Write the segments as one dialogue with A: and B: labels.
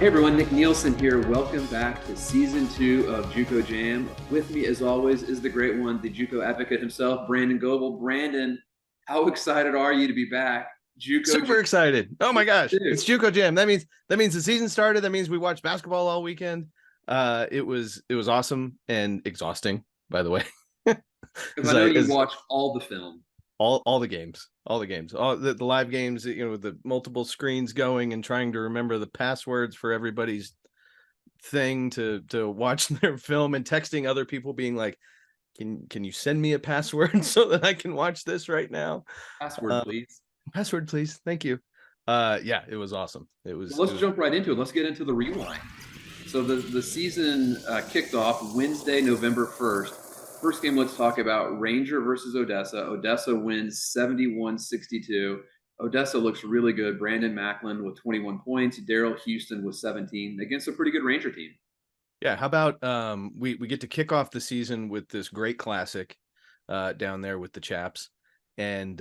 A: Hey everyone, Nick Nielsen here. Welcome back to season 2 of JUCO Jam. With me, as always, is the great one, the JUCO advocate himself, Brandon Goebel. Brandon, how excited are you to be back? JUCO
B: Super excited. Oh my gosh. It's
A: Jam.
B: JUCO Jam. That means the season started. That means we watched basketball all weekend. It was awesome and exhausting, by the way.
A: Because I know you watched all the film.
B: all the games. All the live games, with the multiple screens going and trying to remember the passwords for everybody's thing to watch their film, and texting other people being like, can you send me a password so that I can watch this right now?
A: Password, please.
B: Password, please. Thank you. Yeah, it was awesome.
A: Let's jump right into it. Let's get into the rewind. So the season kicked off Wednesday, November 1st. First game, let's talk about Ranger versus Odessa. Odessa wins 71-62. Odessa looks really good. Brandon Macklin with 21 points. Daryl Houston with 17 against a pretty good Ranger team.
B: Yeah, how about we get to kick off the season with this great classic down there with the Chaps, and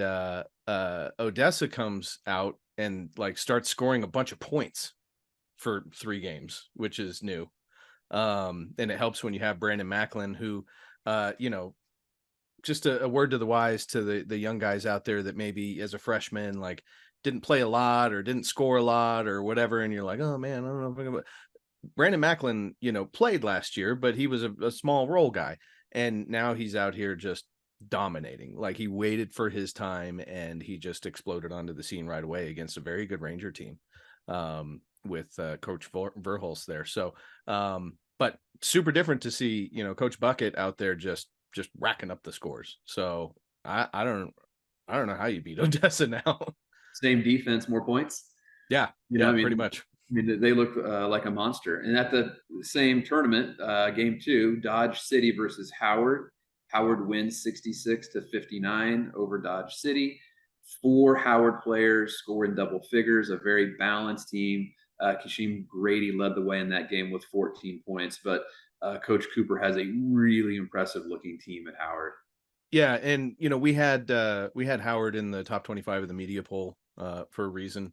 B: Odessa comes out and starts scoring a bunch of points for 3 games, which is new. And it helps when you have Brandon Macklin, who just a word to the wise to the young guys out there that maybe as a freshman didn't play a lot or didn't score a lot or whatever, and you're like, oh man, I don't know if I'm gonna. Brandon Macklin, played last year, but he was a small role guy, and now he's out here just dominating. He waited for his time and he just exploded onto the scene right away against a very good Ranger team, with Coach Verhulst there. So, but super different to see, Coach Bucket out there just racking up the scores. So I don't know how you beat Odessa now.
A: Same defense, more points.
B: Yeah, pretty much.
A: I mean, they look like a monster. And at the same tournament, game 2, Dodge City versus Howard. Howard wins 66-59 over Dodge City. 4 Howard players score in double figures, a very balanced team. Kashim Grady led the way in that game with 14 points, but Coach Cooper has a really impressive looking team at Howard.
B: Yeah, and we had Howard in the top 25 of the media poll for a reason.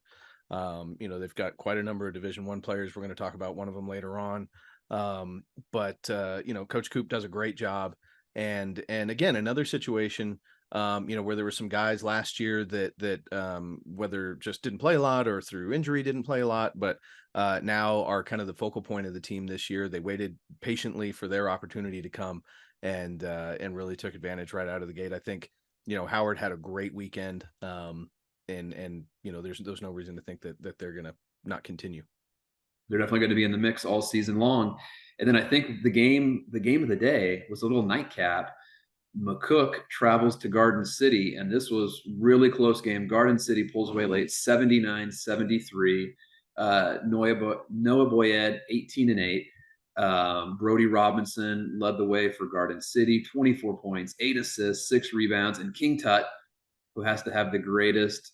B: They've got quite a number of Division I players. We're going to talk about one of them later on. But Coach Coop does a great job. And again, another situation, where there were some guys last year that whether just didn't play a lot or through injury didn't play a lot, but now are kind of the focal point of the team this year. They waited patiently for their opportunity to come and really took advantage right out of the gate. I think, Howard had a great weekend. And there's no reason to think that they're going to not continue.
A: They're definitely going to be in the mix all season long. And then I think the game of the day was a little nightcap. McCook travels to Garden City, and this was really close game. Garden City pulls away late, 79-73. Noah Boyed, 18-8. Brody Robinson led the way for Garden City, 24 points, 8 assists, 6 rebounds, and King Tut, who has to have the greatest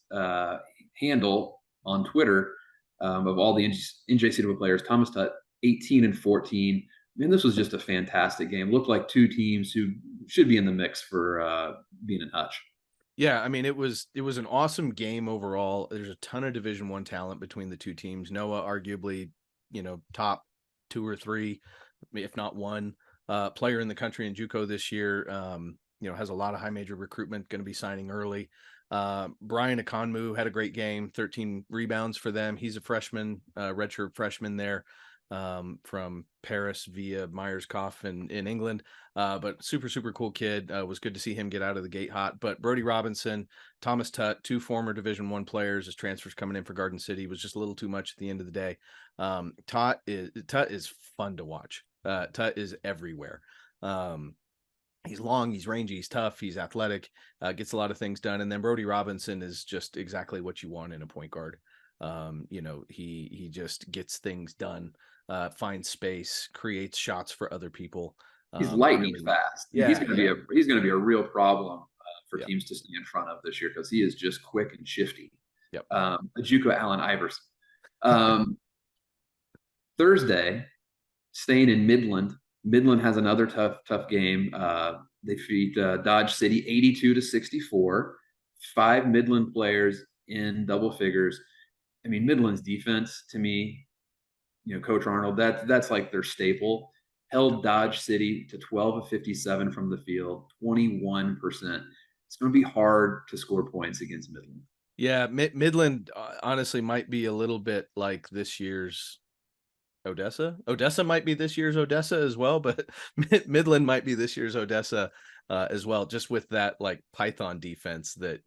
A: handle on Twitter of all the NJCAA players, Thomas Tutt, 18 and 14. I mean, this was just a fantastic game. Looked like 2 teams who should be in the mix for being in Hutch.
B: Yeah, I mean, it was an awesome game overall. There's a ton of Division I talent between the 2 teams. Noah, arguably, top 2 or 3, if not 1 player in the country in JUCO this year. Has a lot of high major recruitment, going to be signing early. Brian Akonmu had a great game, 13 rebounds for them. He's a freshman, redshirt freshman there, from Paris via Myers-Koff in England. But super cool kid. Was good to see him get out of the gate hot. But Brody Robinson, Thomas Tutt, 2 former Division I players as transfers coming in for Garden City, was just a little too much at the end of the day. Tutt is fun to watch. Tutt is everywhere. He's long, he's rangy, he's tough, he's athletic, gets a lot of things done. And then Brody Robinson is just exactly what you want in a point guard. He just gets things done, finds space, creates shots for other people.
A: He's lightning fast. Yeah, he's going to be a real problem for teams to stay in front of this year because he is just quick and shifty.
B: Yep.
A: A JUCO Allen Iverson. Thursday, staying in Midland. Midland has another tough game. They defeat Dodge City 82-64. 5 Midland players in double figures. I mean, Midland's defense to me Coach Arnold, that's like their staple. Held Dodge City to 12 of 57 from the field, 21%. It's going to be hard to score points against Midland.
B: Yeah, Midland honestly might be a little bit like this year's Odessa. Odessa might be this year's Odessa as well, but Midland might be this year's Odessa as well, just with that like Python defense that,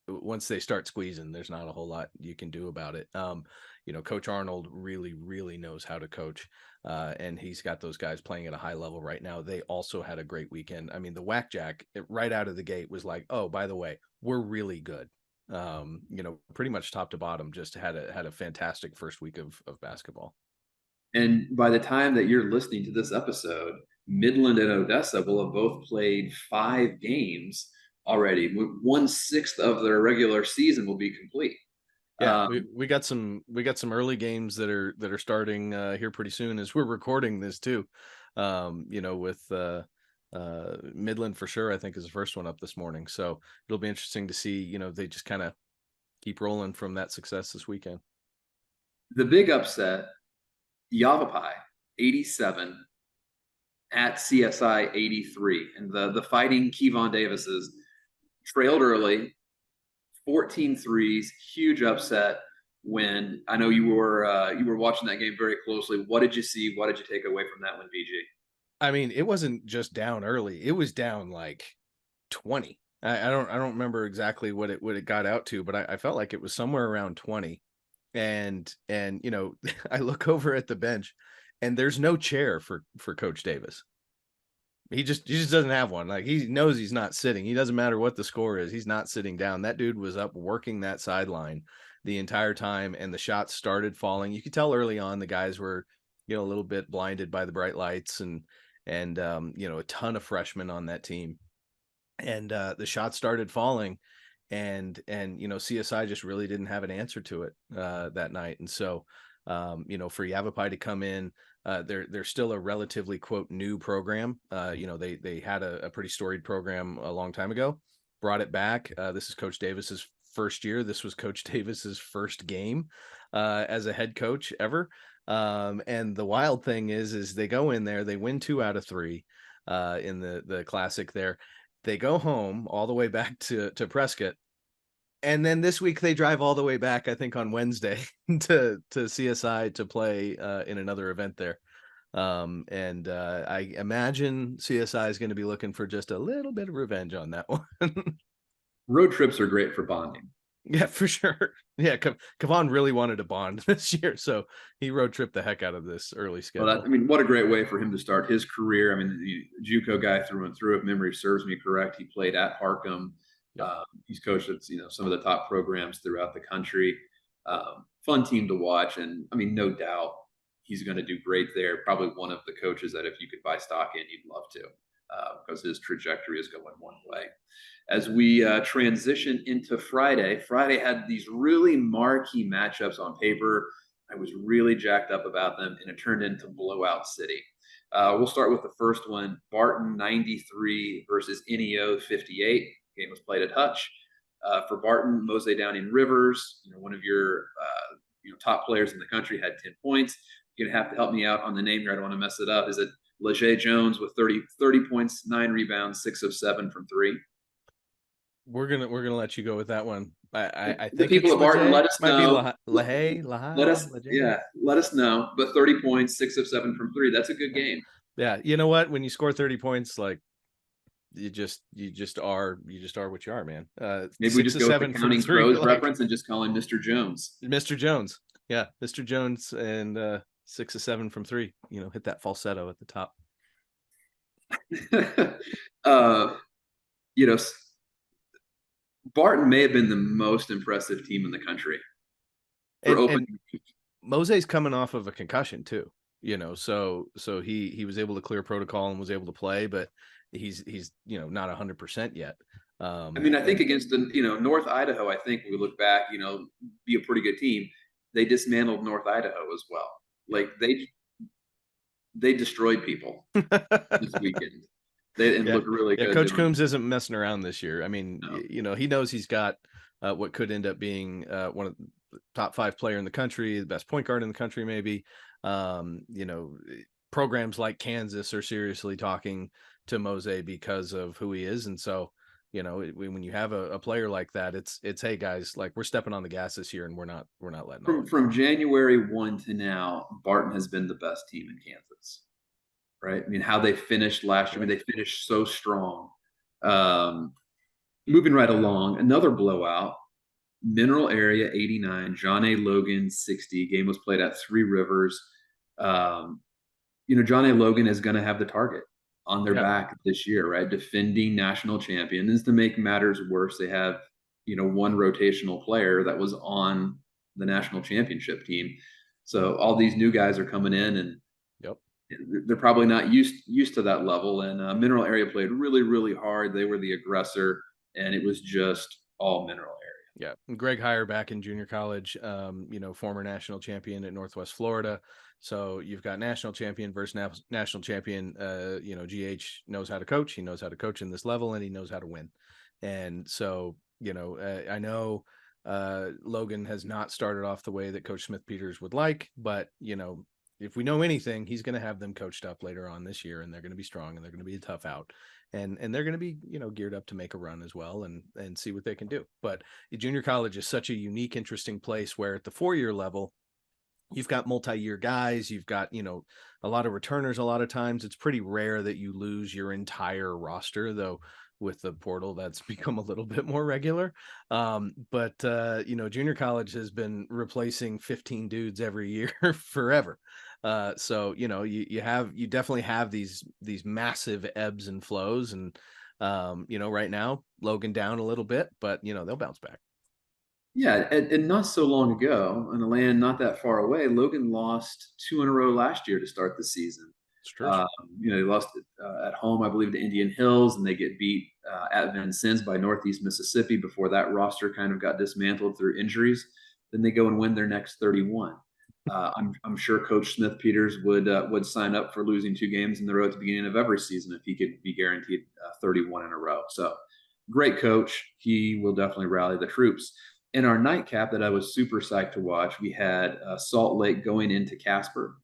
B: once they start squeezing, there's not a whole lot you can do about it. Coach Arnold really, really knows how to coach. And he's got those guys playing at a high level right now. They also had a great weekend. I mean, the Whack Jack right out of the gate was like, oh, by the way, we're really good. Pretty much top to bottom, just had a fantastic first week of basketball.
A: And by the time that you're listening to this episode, Midland and Odessa will have both played 5 games already. 1/6 of their regular season will be complete.
B: Yeah, we got some early games that are starting here pretty soon as we're recording this too. With Midland for sure, I think is the first one up this morning. So it'll be interesting to see. They just kind of keep rolling from that success this weekend.
A: The big upset, Yavapai 87 at CSI 83, and the Fighting Kevon Davises trailed early, 14 threes, huge upset win. I know you were watching that game very closely. What did you see? What did you take away from that one, VG?
B: I mean, it wasn't just down early; it was down like 20. I don't remember exactly what it got out to, but I felt like it was somewhere around 20. And I look over at the bench, and there's no chair for Coach Davis. He just doesn't have one. Like, he knows he's not sitting. He doesn't matter what the score is. He's not sitting down. That dude was up working that sideline the entire time, and the shots started falling. You could tell early on the guys were, a little bit blinded by the bright lights and a ton of freshmen on that team. And the shots started falling, and CSI just really didn't have an answer to it that night. And so for Yavapai to come in, they're still a relatively quote new program. They had a pretty storied program a long time ago, brought it back. This is Coach Davis's first year. This was Coach Davis's first game as a head coach ever. And the wild thing is they go in there, they win 2 out of 3 in the classic there. They go home all the way back to Prescott. And then this week they drive all the way back, I think on Wednesday to CSI to play in another event there. I imagine CSI is going to be looking for just a little bit of revenge on that one.
A: Road trips are great for bonding.
B: Yeah, for sure. Yeah, Kevon really wanted to bond this year, so he road tripped the heck out of this early schedule.
A: Well, what a great way for him to start his career. I mean, the JUCO guy through and through, if memory serves me correct. He played at Harcum. Yep. He's coached at some of the top programs throughout the country. Fun team to watch, and I mean, no doubt he's going to do great there. Probably one of the coaches that if you could buy stock in, you'd love to, because his trajectory is going one way. As we transition into Friday had these really marquee matchups on paper. I was really jacked up about them, and it turned into blowout city. We'll start with the first one, Barton 93 versus NEO 58. The game was played at Hutch. For Barton, Mose Downing-Rivers, one of your top players in the country, had 10 points. You're going to have to help me out on the name here. I don't want to mess it up. Is it Leger Jones with 30 points, 9 rebounds, 6 of 7 from 3?
B: We're gonna let you go with that one. I think
A: the people of Barton, let us know. Let us know. But 30 points, 6 of 7 from 3. That's a good game.
B: Yeah, you know what? When you score 30 points, like you just are what you are, man.
A: Maybe we just go with the Counting Crows reference and just call him Mr. Jones.
B: Mr. Jones, yeah, Mr. Jones, and 6 of 7 from 3. Hit that falsetto at the top.
A: Barton may have been the most impressive team in the country.
B: And Mose's coming off of a concussion too, so he was able to clear protocol and was able to play, but he's not 100% yet.
A: I think against the North Idaho, I think we look back, be a pretty good team. They dismantled North Idaho as well. Like they destroyed people this weekend. They look really good.
B: Coach Coombs isn't messing around this year. I mean, no. He knows he's got what could end up being one of top 5 player in the country, the best point guard in the country, maybe. You know, programs like Kansas are seriously talking to Mose because of who he is. And so, you know, when you have a player like that, it's, hey guys, like we're stepping on the gas this year and we're not letting off.
A: From January 1 to now, Barton has been the best team in Kansas, right? I mean, how they finished last year, I mean, they finished so strong. Um, moving right along, another blowout. Mineral Area 89, John A. Logan 60. Game was played at Three Rivers. Um, John A. Logan is going to have the target on their
B: Yeah.
A: back this year, right? Defending national champions. To make matters worse, they have, one rotational player that was on the national championship team. So all these new guys are coming in, and
B: Yep.
A: they're probably not used to that level. And Mineral Area played really, really hard. They were the aggressor, and it was just all Mineral Area.
B: Yeah. And Greg Heyer back in junior college, former national champion at Northwest Florida. So you've got national champion versus national champion. GH knows how to coach. He knows how to coach in this level, and he knows how to win. And so, I know Logan has not started off the way that Coach Smith Peters would like, but, if we know anything, he's going to have them coached up later on this year, and they're going to be strong, and they're going to be a tough out, and they're going to be geared up to make a run as well, and see what they can do. But junior college is such a unique, interesting place where at the 4-year level, you've got multi-year guys, you've got a lot of returners. A lot of times, it's pretty rare that you lose your entire roster, though. With the portal, that's become a little bit more regular. But junior college has been replacing 15 dudes every year forever. So you definitely have these massive ebbs and flows, and right now Logan down a little bit, but they'll bounce back.
A: Yeah, and not so long ago, in a land not that far away, Logan lost two in a row last year to start the season.
B: It's church.
A: They lost at home, I believe, to Indian Hills, and they get beat at Vincennes by Northeast Mississippi before that roster kind of got dismantled through injuries. Then they go and win their next 31. I'm sure Coach Smith Peters would sign up for losing 2 games in the row at the beginning of every season if he could be guaranteed 31 in a row. So great coach. He will definitely rally the troops. In our nightcap that I was super psyched to watch, we had Salt Lake going into Casper.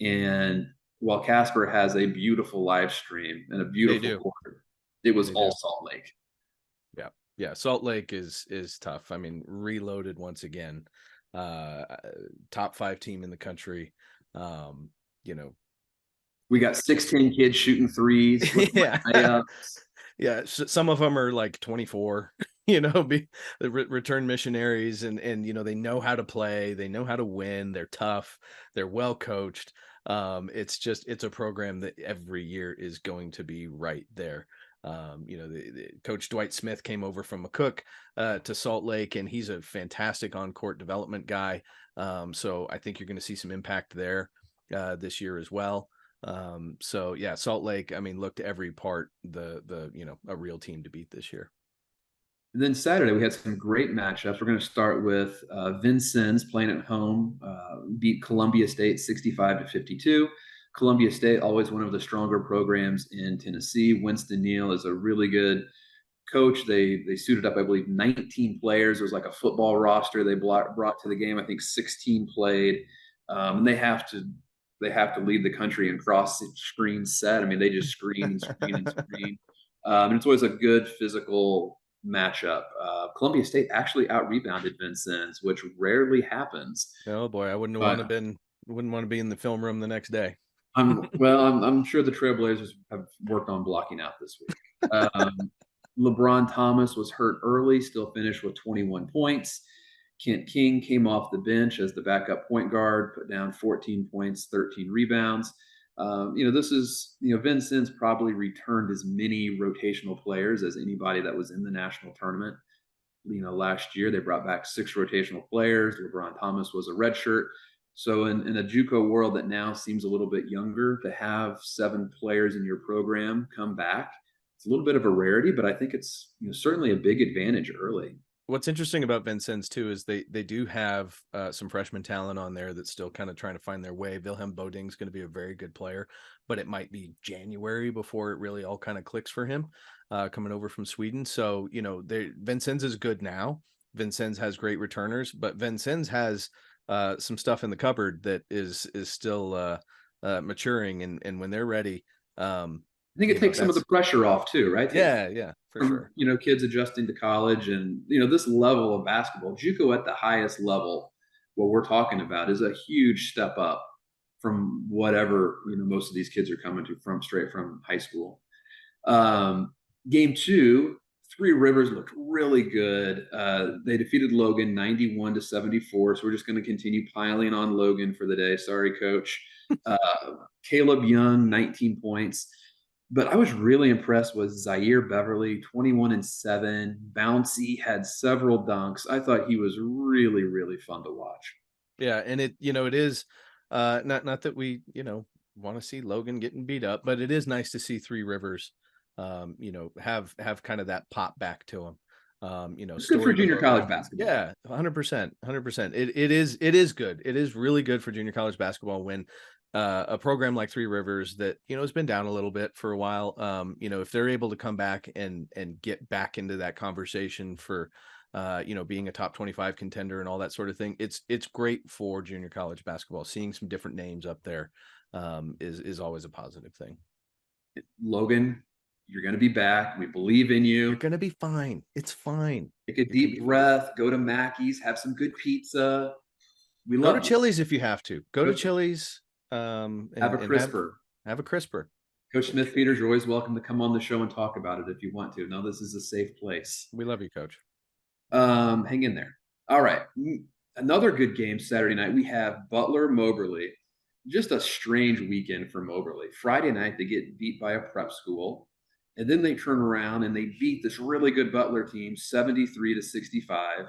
A: And while Casper has a beautiful live stream and a
B: They
A: beautiful
B: do.
A: court, it was
B: They
A: all
B: do.
A: Salt Lake.
B: Yeah. Yeah. Salt Lake is tough. I mean, reloaded once again. Uh Top 5 team in the country. Um, you know,
A: We got 16 kids shooting threes with
B: yeah.
A: layups.
B: Yeah. Some of them are like 24, be the return missionaries, and they know how to play, they know how to win, they're tough, they're well coached. It's a program that every year is going to be right there. The coach Dwight Smith came over from McCook to Salt Lake, and he's a fantastic on-court development guy. So I think you're going to see some impact there this year as well. So yeah, Salt Lake, I mean, looked every part a real team to beat this year.
A: And then Saturday, we had some great matchups. We're going to start with Vincennes playing at home, beat Columbia State 65-52. Columbia State, always one of the stronger programs in Tennessee. Winston Neal is a really good coach. They suited up, I believe, 19 players. It was like a football roster they brought to the game. I think 16 played, and they have to lead the country in cross screen set. I mean, they just screen and screen and screen, and it's always a good physical matchup. Columbia State actually out rebounded Vincennes, which rarely happens.
B: Oh boy, I wouldn't
A: But
B: want to be in the film room the next day.
A: I'm sure the Trailblazers have worked on blocking out this week. LeBron Thomas was hurt early, still finished with 21 points. Kent King came off the bench as the backup point guard, put down 14 points, 13 rebounds. This is, Vincennes probably returned as many rotational players as anybody that was in the national tournament. Last year they brought back 6 rotational players. LeBron Thomas was a redshirt. So in a JUCO world that now seems a little bit younger, to have 7 players in your program come back, it's a little bit of a rarity, but I think it's certainly a big advantage early.
B: What's interesting about Vincennes too is they do have some freshman talent on there that's still kind of trying to find their way. Wilhelm Boding's going to be a very good player, but it might be January before it really all kind of clicks for him coming over from Sweden. So Vincennes is good now, Vincennes has great returners, but Vincennes has some stuff in the cupboard that is still maturing, and when they're ready,
A: I think it takes some of the
B: that's
A: pressure off too, right?
B: yeah, for
A: From
B: sure.
A: kids adjusting to college, and this level of basketball, JUCO at the highest level, what we're talking about is a huge step up from whatever most of these kids are coming to from straight from high school. um, Game two, Three Rivers looked really good. They defeated Logan 91-74. So we're just going to continue piling on Logan for the day. Sorry, coach. Uh, Caleb Young, 19 points. But I was really impressed with Zaire Beverly, 21-7. Bouncy had several dunks. I thought he was really, really fun to watch.
B: Yeah, and it is not that we, want to see Logan getting beat up, but it is nice to see Three Rivers have kind of that pop back to him.
A: It's good for
B: Story
A: junior
B: below.
A: college basketball.
B: Yeah, 100%, 100%. It is good. It is really good for junior college basketball when a program like Three Rivers that has been down a little bit for a while, if they're able to come back and get back into that conversation for being a top 25 contender and all that sort of thing. It's great for junior college basketball. Seeing some different names up there is always a positive thing.
A: Logan, you're going to be back. We believe in
B: You're
A: you.
B: gonna be fine. It's fine.
A: Take a
B: You're gonna
A: deep
B: be fine.
A: breath, go to Mackey's, have some good pizza. We
B: Go to
A: love you.
B: Chili's if you have to. Go to Chili's
A: Have a
B: and
A: crisper.
B: have a crisper.
A: Coach Smith Peters, you're always welcome to come on the show and talk about it if you want to. No, this is a safe place.
B: We love you, coach.
A: Hang in there. All right. Another good game Saturday night. We have Butler Moberly. Just a strange weekend for Moberly. Friday night, they get beat by a prep school. And then they turn around and they beat this really good Butler team 73-65.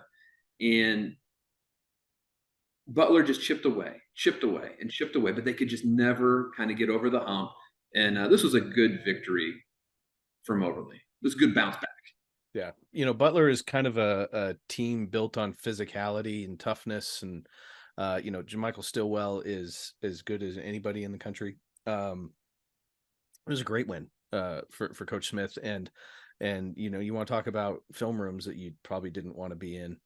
A: And Butler just chipped away, and chipped away, but they could just never kind of get over the hump. And this was a good victory for Moberly. It was a good bounce back.
B: Yeah. Butler is kind of a team built on physicality and toughness. And, Jermichael Stillwell is as good as anybody in the country. It was a great win for Coach Smith. And you want to talk about film rooms that you probably didn't want to be in.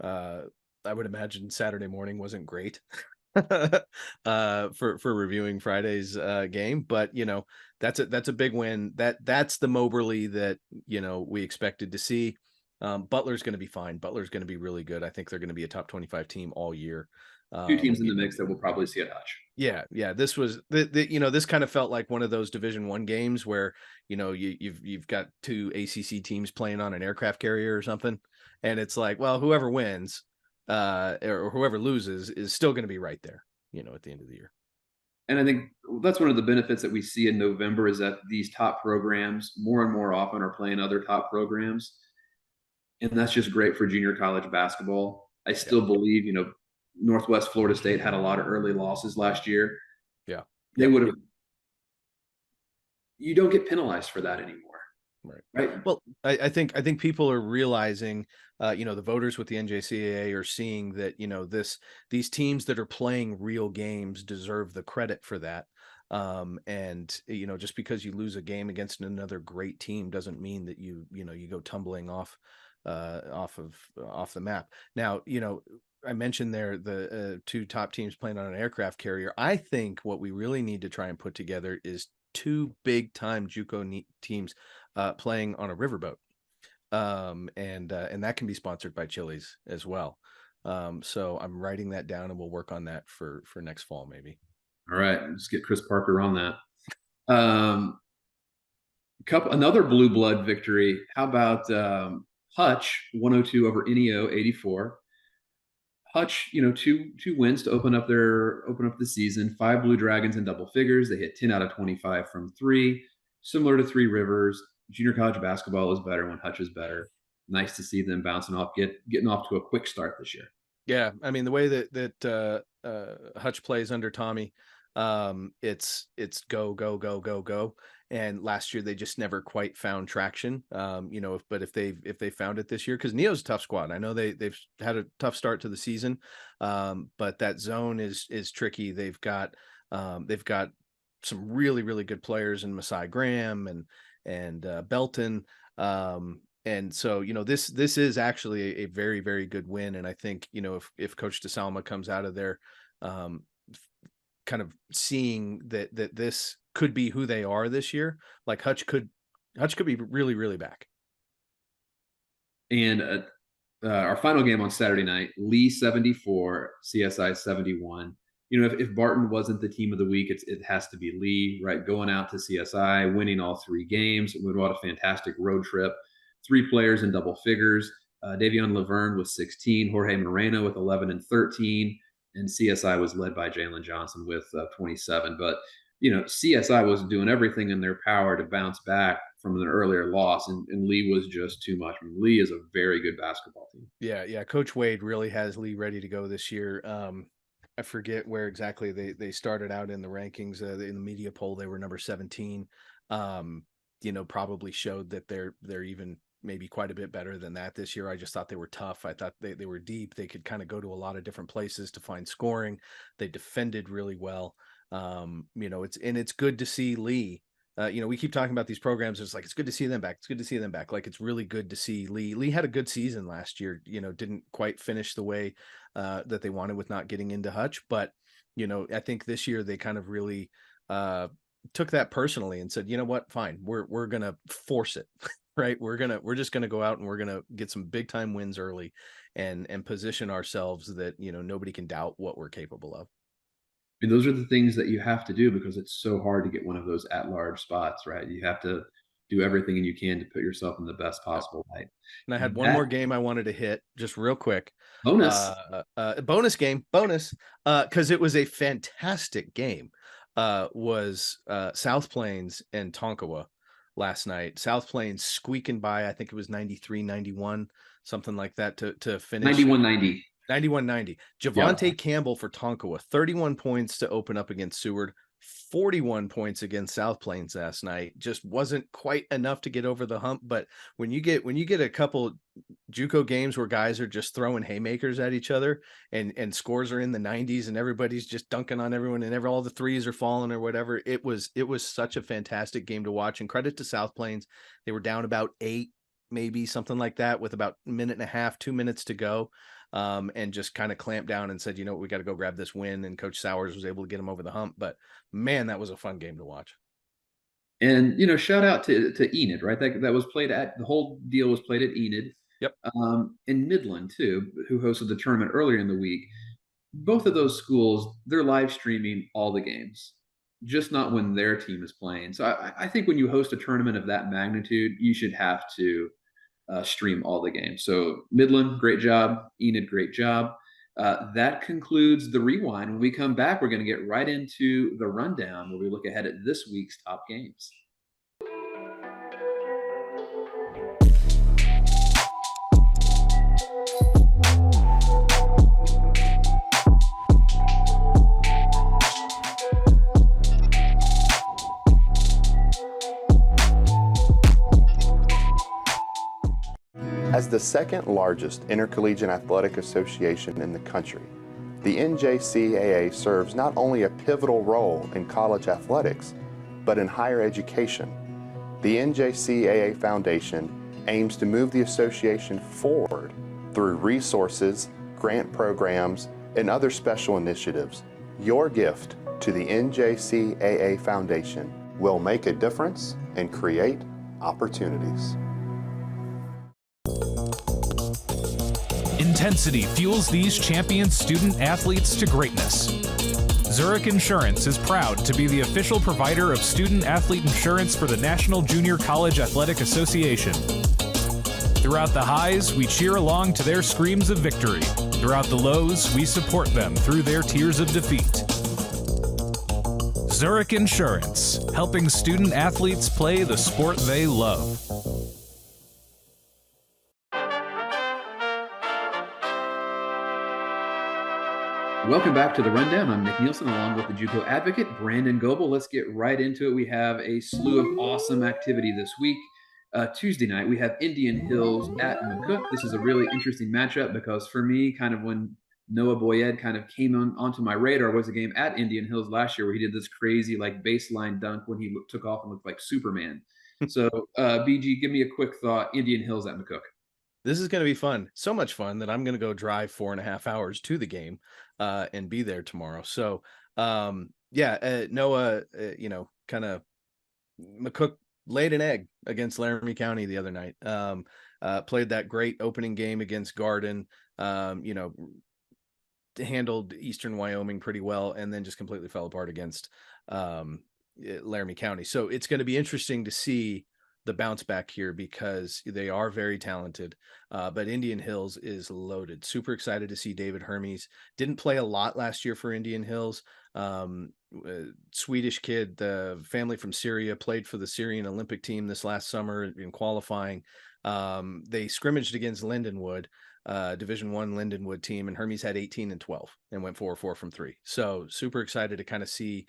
B: I would imagine Saturday morning wasn't great for reviewing Friday's game, but that's a big win. That's the Moberly that we expected to see. Butler's going to be fine. Butler's going to be really good. I think they're going to be a top 25 team all year.
A: Two teams in the mix that we'll probably see at Hutch.
B: Yeah. This was this kind of felt like one of those Division I games where you've got two ACC teams playing on an aircraft carrier or something, and it's like, well, whoever wins or whoever loses is still going to be right there, at the end of the year.
A: And I think that's one of the benefits that we see in November is that these top programs more and more often are playing other top programs. And that's just great for junior college basketball. I still believe, Northwest Florida State had a lot of early losses last year.
B: Yeah.
A: They would have, you don't get penalized for that anymore. Right.
B: Well, I think people are realizing, the voters with the NJCAA are seeing that, these teams that are playing real games deserve the credit for that. And just because you lose a game against another great team doesn't mean that you go tumbling off the map. Now, I mentioned there the two top teams playing on an aircraft carrier. I think what we really need to try and put together is two big time JUCO teams playing on a riverboat. And that can be sponsored by Chili's as well. So I'm writing that down and we'll work on that for next fall, maybe.
A: All right. Let's get Chris Parker on that. Another blue blood victory. How about Hutch 102 over NEO 84? Hutch, two wins to open up the season. 5 Blue Dragons in double figures. They hit 10 out of 25 from 3. Similar to Three Rivers, junior college basketball is better when Hutch is better. Nice to see them bouncing off, getting off to a quick start this year.
B: Yeah, I mean the way that Hutch plays under Tommy, it's go go go go go. And last year they just never quite found traction. But if they found it this year, because Neo's a tough squad. I know they've had a tough start to the season, but that zone is tricky. They've got some really really good players in Masai Graham and Belton. And so, this is actually a very, very good win. And I think, if Coach DeSalma comes out of there, um, kind of seeing that this could be who they are this year, like Hutch could be really, really back.
A: And our final game on Saturday night, Lee 74, CSI 71. If Barton wasn't the team of the week, it has to be Lee, right? Going out to CSI, winning all 3 games. We had a fantastic road trip. 3 players in double figures. Davion Laverne with 16, Jorge Moreno with 11 and 13, and CSI was led by Jalen Johnson with 27. But CSI was doing everything in their power to bounce back from an earlier loss, and Lee was just too much. I mean, Lee is a very good basketball team.
B: Yeah. Coach Wade really has Lee ready to go this year. I forget where exactly they started out in the rankings. In the media poll, they were number 17. Probably showed that they're even maybe quite a bit better than that this year. I just thought they were tough. I thought they were deep. They could kind of go to a lot of different places to find scoring. They defended really well. It's good to see Lee. We keep talking about these programs. It's like, it's good to see them back. It's good to see them back. Like, it's really good to see Lee. Lee had a good season last year, didn't quite finish the way that they wanted with not getting into Hutch. But, I think this year they kind of really took that personally and said, you know what, fine, we're going to force it, right? We're just going to go out and we're going to get some big time wins early and position ourselves that, nobody can doubt what we're capable of.
A: I mean, those are the things that you have to do because it's so hard to get one of those at-large spots, right? You have to do everything you can to put yourself in the best possible light.
B: And I had one
A: That
B: more game I wanted to hit just real quick.
A: bonus.
B: Bonus game, because it was a fantastic game. Was South Plains and Tonkawa last night. South Plains squeaking by, I think it was 93-91, something like that to finish.
A: 91-90.
B: 91-90. Javante Campbell for Tonkawa, 31 points to open up against Seward, 41 points against South Plains last night. Just wasn't quite enough to get over the hump. But when you get a couple JUCO games where guys are just throwing haymakers at each other and scores are in the 90s and everybody's just dunking on everyone and all the threes are falling or whatever, it was such a fantastic game to watch. And credit to South Plains. They were down about 8, maybe something like that, with about a minute and a half, 2 minutes to go. And just kind of clamped down and said, we got to go grab this win. And Coach Sowers was able to get him over the hump. But man, that was a fun game to watch.
A: And shout out to Enid, right? That was played at, the whole deal was played at Enid.
B: Yep.
A: In Midland too, who hosted the tournament earlier in the week. Both of those schools, they're live streaming all the games, just not when their team is playing. So I think when you host a tournament of that magnitude, you should have to stream all the games. So Midland, great job. Enid, great job. That concludes the rewind. When we come back, we're going to get right into the rundown where we look ahead at this week's top games.
C: As the second largest intercollegiate athletic association in the country, the NJCAA serves not only a pivotal role in college athletics, but in higher education. The NJCAA Foundation aims to move the association forward through resources, grant programs, and other special initiatives. Your gift to the NJCAA Foundation will make a difference and create opportunities.
D: Intensity fuels these champion student athletes to greatness. Zurich Insurance is proud to be the official provider of student athlete insurance for the National Junior College Athletic Association. Throughout the highs, we cheer along to their screams of victory. Throughout the lows, we support them through their tears of defeat. Zurich Insurance, helping student athletes play the sport they love.
A: Welcome back to the Rundown. I'm Nick Nielsen along with the JUCO advocate, Brandon Goebel. Let's get right into it. We have a slew of awesome activity this week. Tuesday night, we have Indian Hills at McCook. This is a really interesting matchup because for me, kind of when Noah Boyed kind of came onto my radar was a game at Indian Hills last year where he did this crazy like baseline dunk when he took off and looked like Superman. So, BG, give me a quick thought. Indian Hills at McCook.
B: This is going to be fun. So much fun that I'm going to go drive 4.5 hours to the game and be there tomorrow. So, Noah, kind of McCook laid an egg against Laramie County the other night. Played that great opening game against Garden, handled Eastern Wyoming pretty well, and then just completely fell apart against Laramie County. So it's going to be interesting to see the bounce back here because they are very talented. But Indian Hills is loaded. Super excited to see David Hermes. Didn't play a lot last year for Indian Hills. Swedish kid, the family from Syria, played for the Syrian Olympic team this last summer in qualifying. They scrimmaged against Lindenwood, Division I Lindenwood team, and Hermes had 18 and 12 and went 4-4 from 3. So super excited to kind of see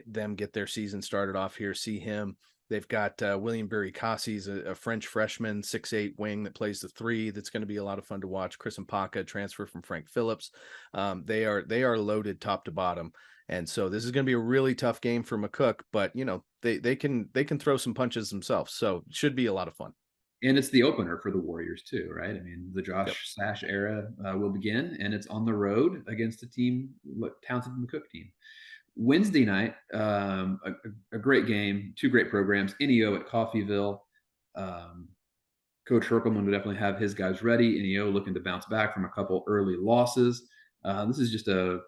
B: them get their season started off here, see him. They've got William Burikassis, a French freshman, 6'8" wing that plays the 3. That's going to be a lot of fun to watch. Chris Mpaka, transfer from Frank Phillips. They are loaded top to bottom. And so this is going to be a really tough game for McCook, but they can throw some punches themselves. So it should be a lot of fun.
A: And it's the opener for the Warriors too, right? I mean, the Josh Sash era will begin, and it's on the road against a team, talented McCook team. Wednesday night, a great game, 2 great programs. NEO at Coffeyville. Coach Herkelman would definitely have his guys ready. NEO looking to bounce back from a couple early losses. This is just 2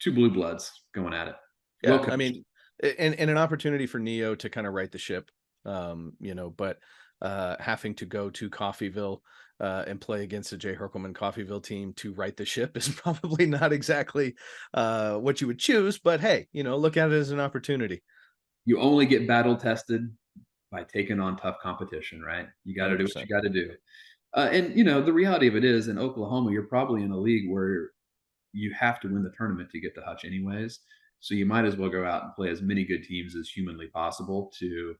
A: blue bloods going at it.
B: Yeah, well, I mean, and an opportunity for NEO to kind of right the ship. But having to go to Coffeyville and play against the Jay Herkelman Coffeyville team to right the ship is probably not exactly what you would choose, but hey, look at it as an opportunity.
A: You only get battle tested by taking on tough competition, right? You got to do what you got to do. And the reality of it is in Oklahoma, you're probably in a league where you have to win the tournament to get the hutch anyways. So you might as well go out and play as many good teams as humanly possible to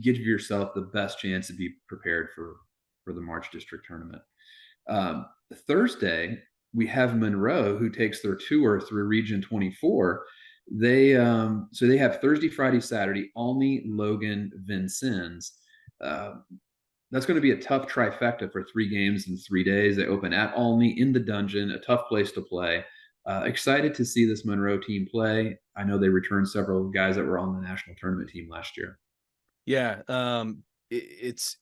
A: give yourself the best chance to be prepared for the March District Tournament. Thursday, we have Monroe, who takes their tour through Region 24. They have Thursday, Friday, Saturday, Olney, Logan, Vincennes. That's going to be a tough trifecta for 3 games in 3 days. They open at Olney in the Dungeon, a tough place to play. Excited to see this Monroe team play. I know they returned several guys that were on the national tournament team last year.
B: Yeah, it's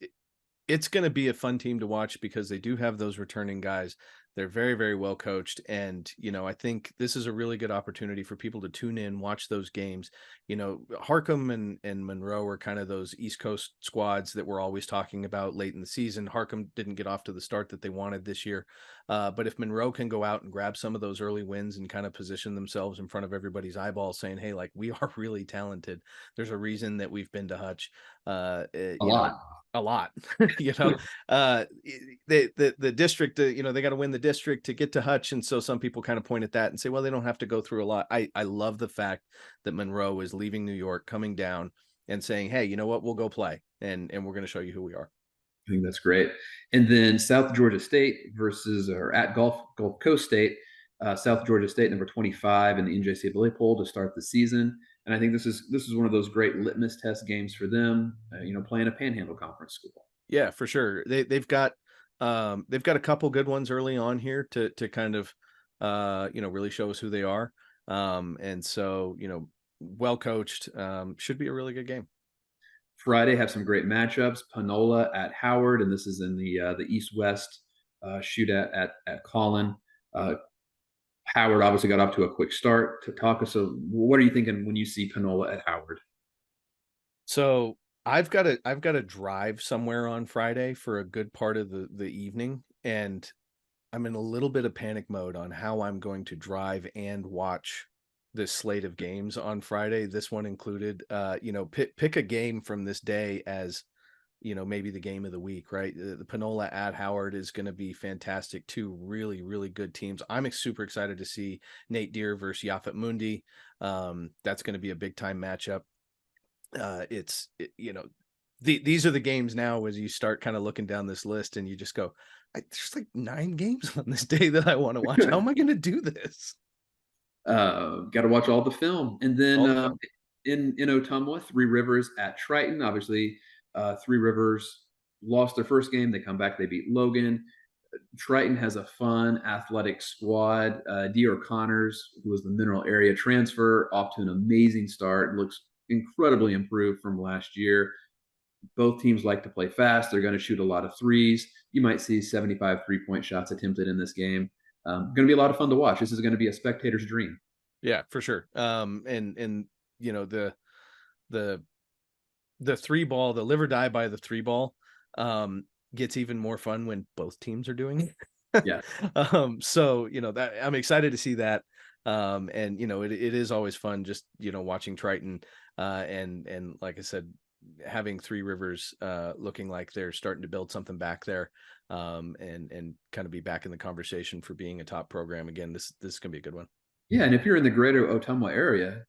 B: going to be a fun team to watch because they do have those returning guys. They're very, very well coached. And, I think this is a really good opportunity for people to tune in, watch those games. Harcum and Monroe are kind of those East Coast squads that we're always talking about late in the season. Harcum didn't get off to the start that they wanted this year. But if Monroe can go out and grab some of those early wins and kind of position themselves in front of everybody's eyeballs saying, hey, like, we are really talented. There's a reason that we've been to Hutch. A lot. The district, they got to win the district to get to Hutch. And so some people kind of point at that and say, well, they don't have to go through a lot. I love the fact that Monroe is leaving New York, coming down and saying, hey, you know what, we'll go play and we're going to show you who we are.
A: I think that's great. And then South Georgia State at Gulf Coast State, South Georgia State, number 25 in the NJCAA poll to start the season. And I think this is one of those great litmus test games for them, playing a Panhandle Conference school.
B: Yeah, for sure. They've got a couple good ones early on here to kind of really show us who they are. And so, well coached, should be a really good game.
A: Friday have some great matchups. Panola at Howard, and this is in the East-West shootout at Collin. Howard obviously got off to a quick start. To talk, so what are you thinking when you see Panola at Howard?
B: So I've got to drive somewhere on Friday for a good part of the evening, and I'm in a little bit of panic mode on how I'm going to drive and watch this slate of games on Friday, this one included. Pick a game from this day as maybe the game of the week, right? The Panola at Howard is going to be fantastic. 2 really, really good teams. I'm super excited to see Nate Deere versus Yafet Mundi. That's going to be a big time matchup. These are the games now as you start kind of looking down this list and you just go, there's like 9 games on this day that I want to watch. How am I going to do this?
A: Got to watch all the film. And then in Ottumwa, Three Rivers at Triton. Obviously, Three Rivers lost their first game. They come back, they beat Logan. Triton has a fun, athletic squad. Dior Connors, who was the Mineral Area transfer, off to an amazing start. Looks incredibly improved from last year. Both teams like to play fast. They're going to shoot a lot of threes. You might see 75 3-point shots attempted in this game. Going to be a lot of fun to watch. This is going to be a spectator's dream.
B: Yeah, for sure. And you know, the three ball, the live or die by the three ball, gets even more fun when both teams are doing it.
A: Yeah.
B: So, you know, that I'm excited to see that. And you know, it is always fun just, you know, watching Triton, and like I said, having Three Rivers, looking like they're starting to build something back there, and kind of be back in the conversation for being a top program again. This is gonna be a good one.
A: Yeah, and if you're in the greater Ottumwa area,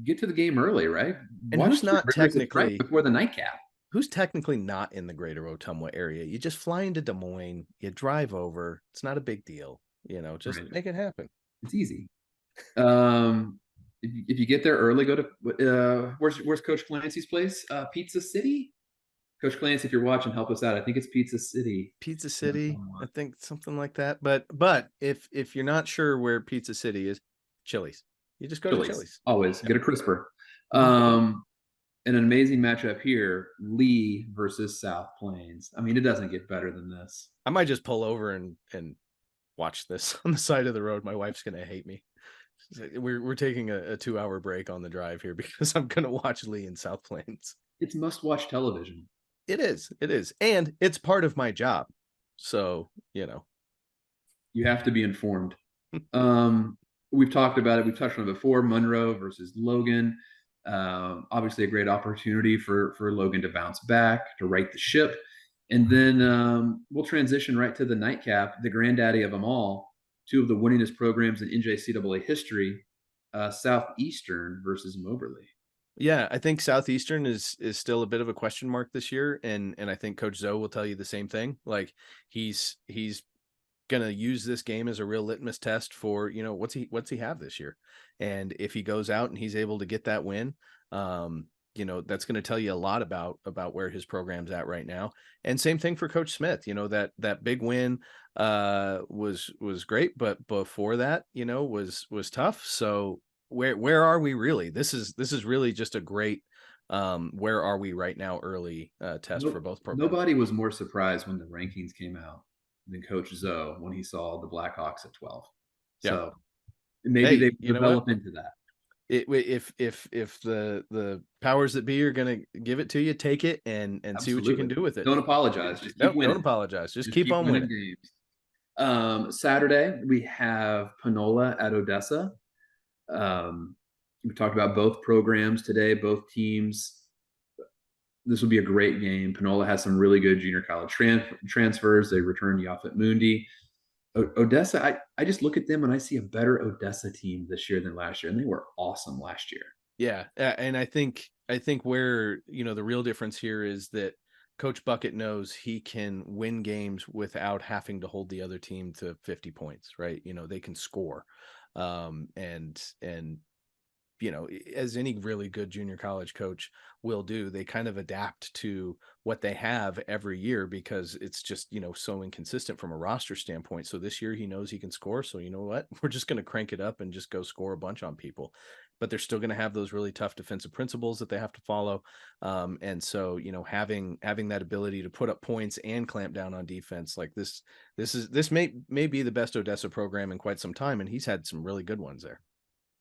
A: get to the game early, right?
B: And who's not technically
A: before the nightcap?
B: Who's technically not in the greater Ottumwa area? You just fly into Des Moines, you drive over. It's not a big deal, you know. Just make it happen.
A: It's easy. If you get there early, go to where's Coach Clancy's place? Pizza City. Coach Clancy, if you're watching, help us out. I think it's Pizza City.
B: Pizza City, I think something like that. But if you're not sure where Pizza City is, Chili's. You just go to Chili's.
A: Always get a crisper. An amazing matchup here: Lee versus South Plains. I mean, it doesn't get better than this.
B: I might just pull over and watch this on the side of the road. My wife's gonna hate me. We're taking a 2-hour break on the drive here because I'm gonna watch Lee in South Plains.
A: It's must-watch television.
B: It is, and it's part of my job. So, you know,
A: you have to be informed. We've talked about it. We've touched on it before. Monroe versus Logan. Obviously, a great opportunity for Logan to bounce back, to right the ship. And then we'll transition right to the nightcap, the granddaddy of them all, two of the winningest programs in NJCAA history, Southeastern versus Moberly.
B: Yeah, I think Southeastern is still a bit of a question mark this year, and I think Coach Zoe will tell you the same thing. Like he's gonna use this game as a real litmus test for, you know, what's he have this year, and if he goes out and he's able to get that win, you know, that's going to tell you a lot about where his program's at right now. And same thing for Coach Smith. You know, that big win was great, but before that, you know, was tough. So where are we really? This is really just a great where are we right now early test for both programs.
A: Nobody was more surprised when the rankings came out than Coach Zoe when he saw the Blackhawks at 12. Yeah. So maybe they develop into that.
B: If the powers that be are going to give it to you, take it and see what you can do with it.
A: Don't apologize. Just keep winning.
B: Don't apologize. Just keep on winning
A: games. Saturday we have Panola at Odessa. We talked about both programs today, both teams. This will be a great game. Panola has some really good junior college transfers. They returned Yafet Mundi. Odessa, I just look at them and I see a better Odessa team this year than last year, and they were awesome last year.
B: Yeah, and I think where, you know, the real difference here is that Coach Bucket knows he can win games without having to hold the other team to 50 points, right? You know, they can score, and you know, as any really good junior college coach will do, they kind of adapt to what they have every year because it's just, you know, so inconsistent from a roster standpoint. So this year he knows he can score. So you know what? We're just going to crank it up and just go score a bunch on people. But they're still going to have those really tough defensive principles that they have to follow. And so, you know, having that ability to put up points and clamp down on defense, like this may be the best Odessa program in quite some time. And he's had some really good ones there.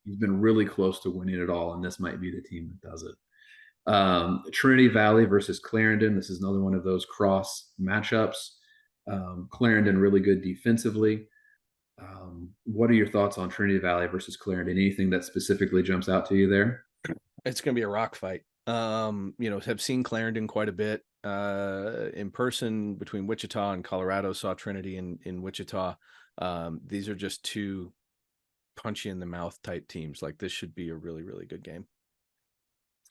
A: He's been really close to winning it all, and this might be the team that does it. Trinity Valley versus Clarendon. This is another one of those cross matchups. Clarendon really good defensively. What are your thoughts on Trinity Valley versus Clarendon? Anything that specifically jumps out to you there?
B: It's going to be a rock fight. You know, have seen Clarendon quite a bit in person between Wichita and Colorado. Saw Trinity in Wichita. These are just two punchy in the mouth type teams. Like this should be a really, really good game.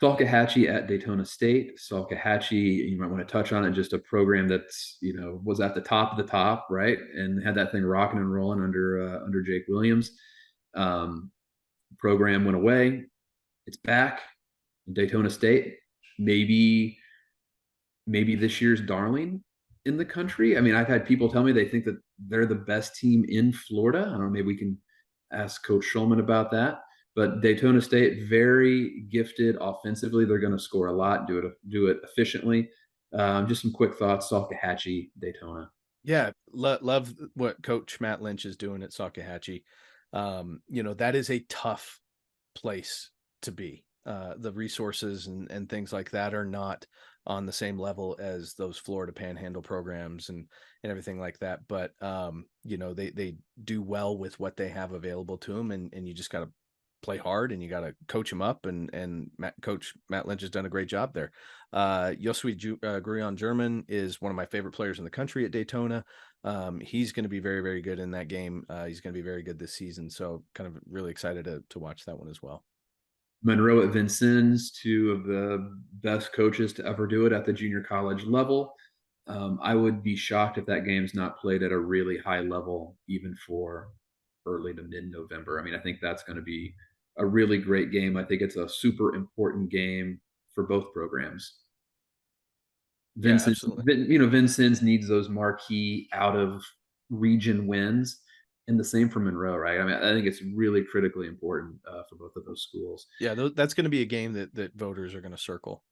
A: Salkehatchie at Daytona State. Salkehatchie, you might want to touch on it, just a program that's, you know, was at the top of the top, right? And had that thing rocking and rolling under Jake Williams. Program went away. It's back. Daytona State, maybe this year's darling in the country. I mean, I've had people tell me they think that they're the best team in Florida. I don't know, maybe we can ask Coach Schulman about that. But Daytona State, very gifted offensively. They're going to score a lot, do it efficiently. Just some quick thoughts. Salkehatchie, Daytona.
B: Yeah, love what Coach Matt Lynch is doing at Salkehatchie. That is a tough place to be. The resources and things like that are not on the same level as those Florida Panhandle programs and everything like that. But they do well with what they have available to them, and you just got to play hard and you got to coach them up. And Coach Matt Lynch has done a great job there. Josue Gurion German is one of my favorite players in the country at Daytona. He's going to be very, very good in that game. He's going to be very good this season. So kind of really excited to watch that one as well.
A: Monroe at Vincennes, two of the best coaches to ever do it at the junior college level. I would be shocked if that game's not played at a really high level, even for early to mid-November. I mean, I think that's going to be a really great game. I think it's a super important game for both programs. Vincennes, Vincennes needs those marquee out of region wins, and the same for Monroe, right? I mean, I think it's really critically important for both of those schools.
B: Yeah, that's going to be a game that voters are going to circle,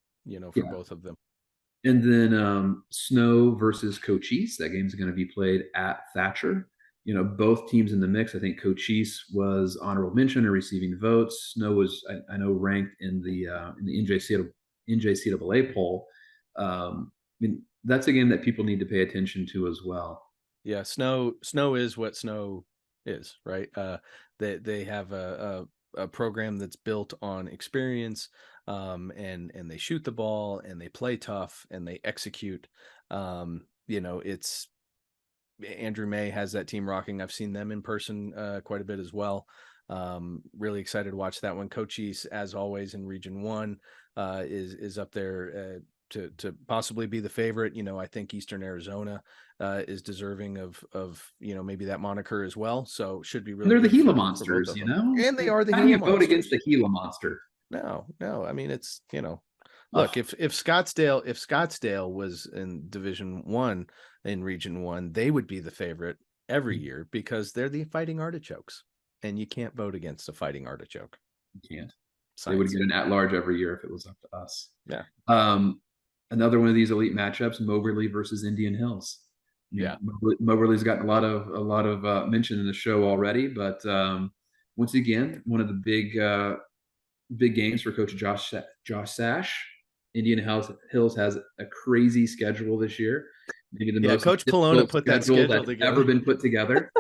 B: for both of them.
A: And then Snow versus Cochise. That game's going to be played at Thatcher. Both teams in the mix. I think Cochise was honorable mention or receiving votes. Snow was, I know, ranked in the NJCAA poll. I mean, that's a game that people need to pay attention to as well.
B: Yeah, Snow is what Snow is, right? They have a program that's built on experience, and they shoot the ball and they play tough and they execute. It's Andrew May has that team rocking. I've seen them in person quite a bit as well. Really excited to watch that one. Cochise, as always, in Region 1 is up there to possibly be the favorite. I think Eastern Arizona is deserving of maybe that moniker as well. So should be really.
A: They're the Gila Monsters,
B: and they are the.
A: How
B: Gila
A: do you vote
B: Monsters
A: against the Gila Monster?
B: No. I mean, it's look, if Scottsdale was in Division 1 in Region 1, they would be the favorite every year because they're the Fighting Artichokes, and you can't vote against a Fighting Artichoke.
A: You can't.
B: Science.
A: They would get an at-large every year if it was up to us.
B: Yeah.
A: Another one of these elite matchups: Moberly versus Indian Hills.
B: Yeah,
A: Moberly's gotten a lot of mention in the show already, but once again, one of the big games for Coach Josh Sash. Indian Hills has a crazy schedule this year. Maybe the most
B: Coach Polona put that schedule
A: that's
B: together.
A: ever been put together.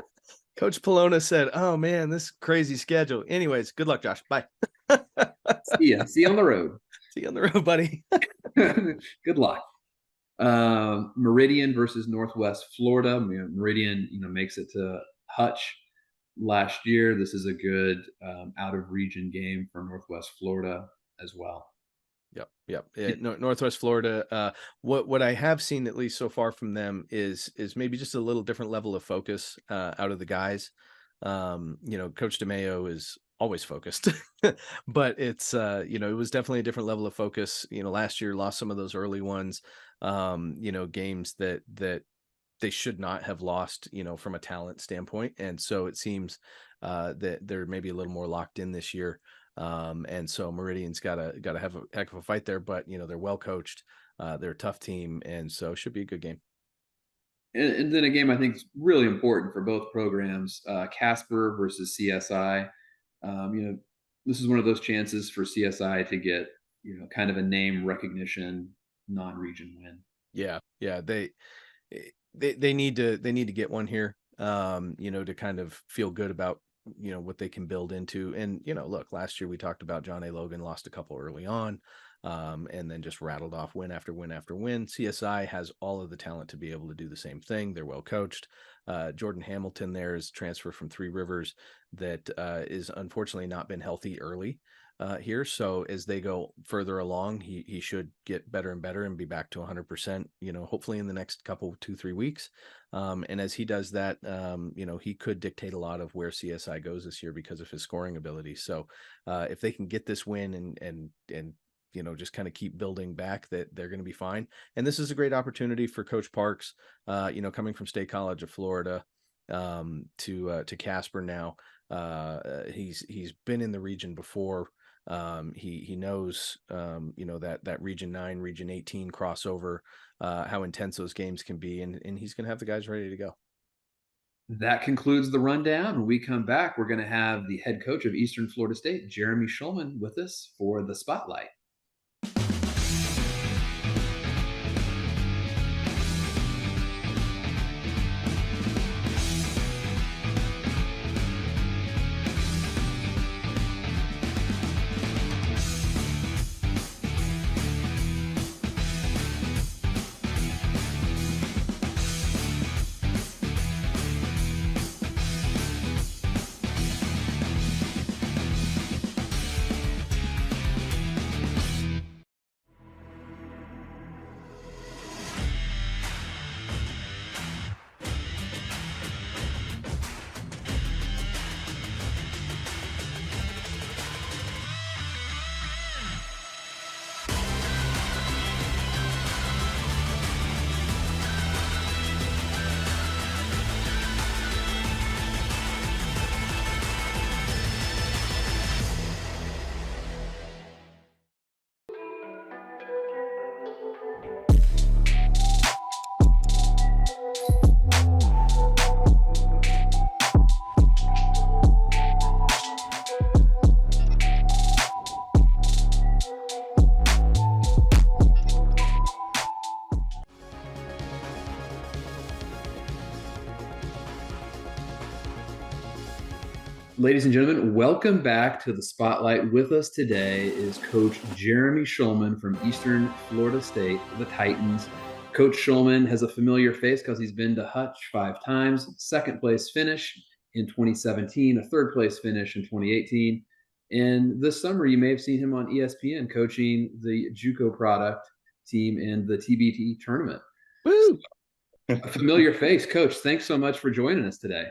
B: Coach Polona said, "Oh man, this crazy schedule." Anyways, good luck, Josh. Bye.
A: See you on the road.
B: See you on the road, buddy.
A: Good luck. Meridian versus Northwest Florida. Meridian, makes it to Hutch last year. This is a good out of region game for Northwest Florida as well.
B: Yep. Northwest Florida. What I have seen, at least so far from them, is maybe just a little different level of focus out of the guys. Coach DeMayo is always focused, but it's it was definitely a different level of focus. Last year lost some of those early ones. Games that they should not have lost, from a talent standpoint, and so it seems that they're maybe a little more locked in this year. And so Meridian's got to have a heck of a fight there, but they're well coached, they're a tough team, and so it should be a good game.
A: And then a game I think is really important for both programs: Casper versus CSI. This is one of those chances for CSI to get kind of a name recognition non-region win.
B: Yeah, they need to get one here, to kind of feel good about what they can build into. And look, last year we talked about John A. Logan lost a couple early on, and then just rattled off win after win after win. CSI has all of the talent to be able to do the same thing. They're well coached. Jordan Hamilton there is transfer from Three Rivers that is unfortunately not been healthy early. here. So as they go further along, he should get better and better and be back to 100%, hopefully in the next couple, 2-3 weeks. And as he does that, he could dictate a lot of where CSI goes this year because of his scoring ability. So if they can get this win and just kind of keep building back, that they're going to be fine. And this is a great opportunity for Coach Parks, coming from State College of Florida to Casper now. He's been in the region before. He knows, that Region 9, Region 18 crossover, how intense those games can be, and he's going to have the guys ready to go.
A: That concludes the rundown. When we come back, we're going to have the head coach of Eastern Florida State, Jeremy Schulman, with us for the Spotlight. Ladies and gentlemen, welcome back to the Spotlight. With us today is Coach Jeremy Schulman from Eastern Florida State, the Titans. Coach Schulman has a familiar face because he's been to Hutch 5 times, second place finish in 2017, a third place finish in 2018. And this summer, you may have seen him on ESPN coaching the JUCO product team in the TBT tournament.
B: Woo!
A: A familiar face. Coach, thanks so much for joining us today.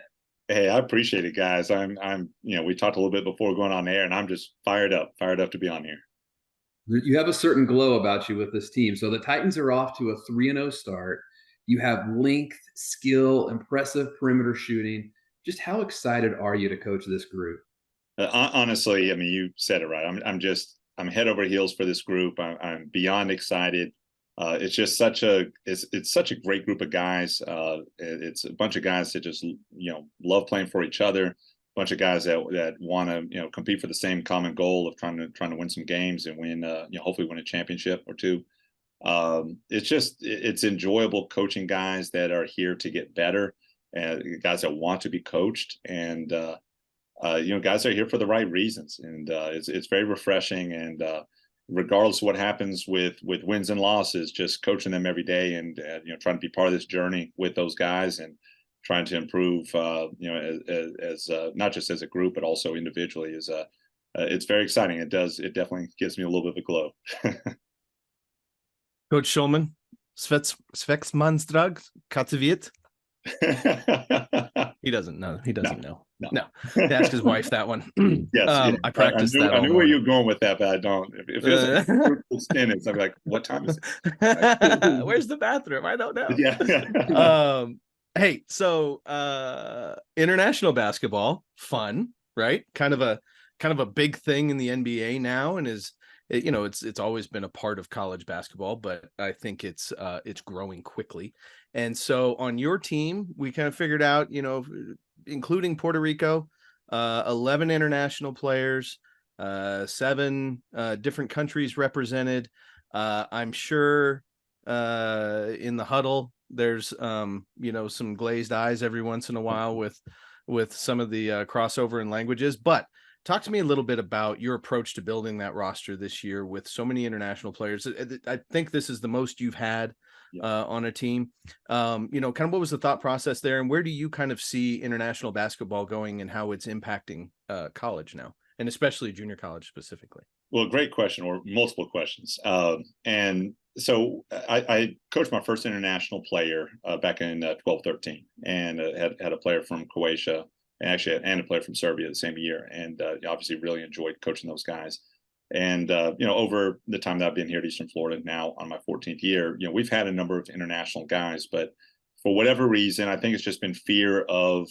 E: Hey, I appreciate it, guys. We talked a little bit before going on air, and I'm just fired up to be on here.
A: You have a certain glow about you with this team. So the Titans are off to a 3-0 start. You have length, skill, impressive perimeter shooting. Just how excited are you to coach this group?
E: Honestly, I mean, you said it right. I'm head over heels for this group. I'm beyond excited. It's just such a great group of guys. It's a bunch of guys that just love playing for each other. A bunch of guys that want to compete for the same common goal of trying to win some games and win hopefully win a championship or two. It's enjoyable coaching guys that are here to get better, and guys that want to be coached, and guys are here for the right reasons, and it's very refreshing. And regardless of what happens with wins and losses, just coaching them every day and trying to be part of this journey with those guys and trying to improve as not just as a group but also individually is it's very exciting. It definitely gives me a little bit of a glow.
B: Coach Schulman, Sveksmansdrag, Katsoviet. He doesn't know. No. Ask his wife that one.
E: Yes,
B: I practiced that.
E: I knew where you were going with that, but I don't. If it was like minutes, I'd be like, "What time is it?
B: Where's the bathroom? I don't know."
E: Yeah.
B: Hey, so international basketball, fun, right? Kind of a big thing in the NBA now, and it's always been a part of college basketball, but I think it's growing quickly. And so on your team, we kind of figured out, including Puerto Rico, 11 international players, 7 different countries represented. I'm sure in the huddle, there's some glazed eyes every once in a while with some of the crossover in languages. But talk to me a little bit about your approach to building that roster this year with so many international players. I think this is the most you've had on a team. Kind of what was the thought process there, and where do you kind of see international basketball going and how it's impacting college now? and especially junior college specifically?
E: Well, great question, or multiple questions. And so I coached my first international player back in 12-13, and had a player from Croatia, and actually and a player from Serbia the same year, and obviously really enjoyed coaching those guys. And over the time that I've been here at Eastern Florida, now on my 14th year, we've had a number of international guys, but for whatever reason, I think it's just been fear of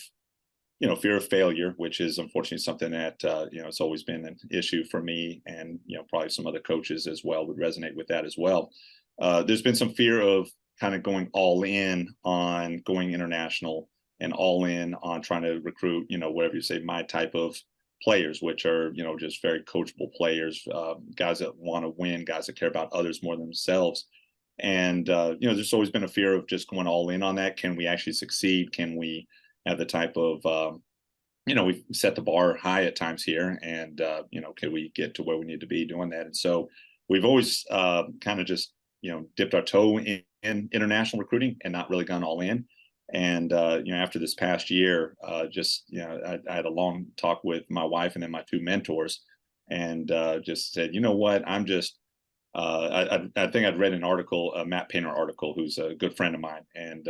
E: failure, which is unfortunately something that, it's always been an issue for me, and, probably some other coaches as well would resonate with that as well. There's been some fear of kind of going all in on going international, and all in on trying to recruit, whatever you say, my type of players, which are, just very coachable players, guys that want to win, guys that care about others more than themselves. And, there's always been a fear of just going all in on that. Can we actually succeed? Can we have the type of, we've set the bar high at times here, and, can we get to where we need to be doing that? And so we've always kind of just, dipped our toe in international recruiting and not really gone all in. And, after this past year, I had a long talk with my wife and then my two mentors, and just said, you know what, I'm just, I think I'd read an article, a Matt Painter article, who's a good friend of mine, and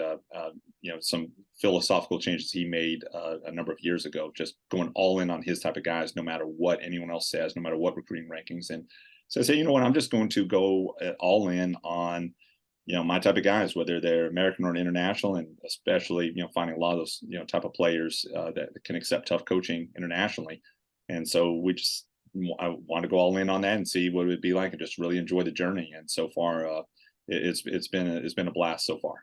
E: some philosophical changes he made a number of years ago, just going all in on his type of guys, no matter what anyone else says, no matter what recruiting rankings. And so I say, you know what, I'm just going to go all in on my type of guys, whether they're American or international, and especially finding a lot of those type of players that can accept tough coaching internationally. And so I want to go all in on that and see what it would be like, and just really enjoy the journey. And so far, it's been a blast so far.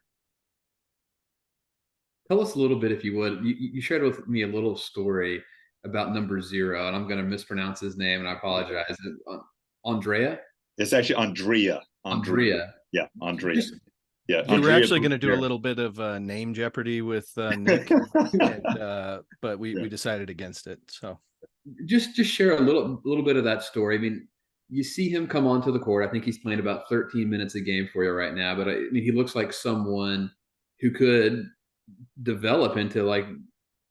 A: Tell us a little bit, if you would. You shared with me a little story about number 0, and I'm going to mispronounce his name, and I apologize. Is it Andrea?
E: It's actually Andrea.
A: Andrea.
E: Yeah, Andrea.
A: Just,
E: Yeah,
B: We were
E: Andrea
B: actually going to do a
E: Boucher.
B: little bit of name jeopardy with Nick, but we decided against it. So
A: just share a little bit of that story. I mean, you see him come onto the court. I think he's playing about 13 minutes a game for you right now, but I mean, he looks like someone who could develop into, like,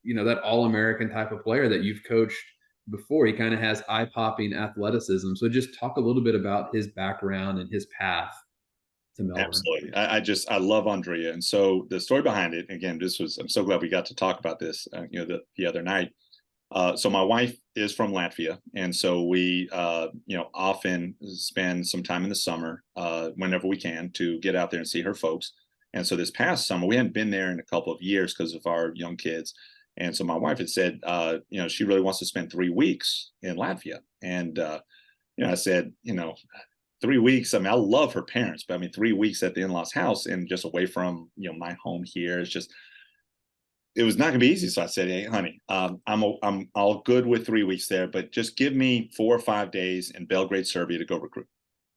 A: that all-American type of player that you've coached before. He kind of has eye-popping athleticism. So just talk a little bit about his background and his path to Melbourne.
E: Absolutely. I love Andrea. And so the story behind it, again, I'm so glad we got to talk about this, the other night. So my wife is from Latvia. And so we, often spend some time in the summer, whenever we can, to get out there and see her folks. And so this past summer, we hadn't been there in a couple of years because of our young kids. And so my wife had said, she really wants to spend 3 weeks in Latvia. And, I said, 3 weeks. I mean, I love her parents, but I mean, 3 weeks at the in-laws house and just away from, my home here. It was not going to be easy. So I said, hey, honey, I'm all good with 3 weeks there, but just give me 4 or 5 days in Belgrade, Serbia to go recruit.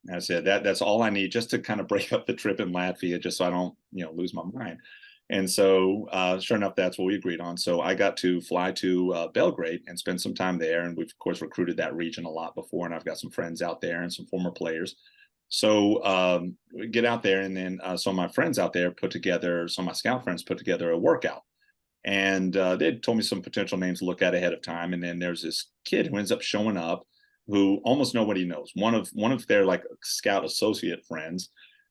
E: And I said, that's all I need, just to kind of break up the trip in Latvia, just so I don't, lose my mind. And so sure enough, that's what we agreed on. So I got to fly to Belgrade and spend some time there. And we've, of course, recruited that region a lot before. And I've got some friends out there and some former players. So we get out there. And then some of my friends out there some of my scout friends put together a workout. And they told me some potential names to look at ahead of time. And then there's this kid who ends up showing up, who almost nobody knows. One of their, like, scout associate friends,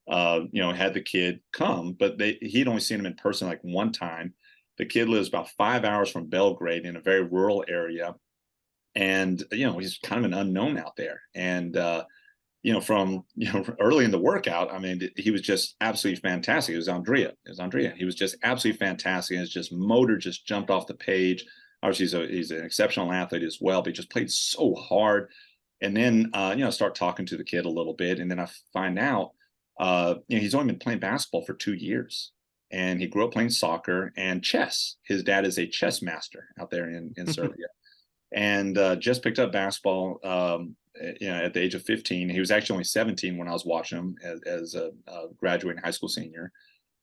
E: had the kid come, but he'd only seen him in person like one time. The kid lives about 5 hours from Belgrade in a very rural area. And, he's kind of an unknown out there. And, from, early in the workout, I mean, he was just absolutely fantastic. It was Andrea. He was just absolutely fantastic. And his just motor just jumped off the page. Obviously, he's an exceptional athlete as well, but he just played so hard. And then, start talking to the kid a little bit. And then I find out, he's only been playing basketball for 2 years. And he grew up playing soccer and chess. His dad is a chess master out there in Serbia. And just picked up basketball, at the age of 15. He was actually only 17 when I was watching him as a graduating high school senior.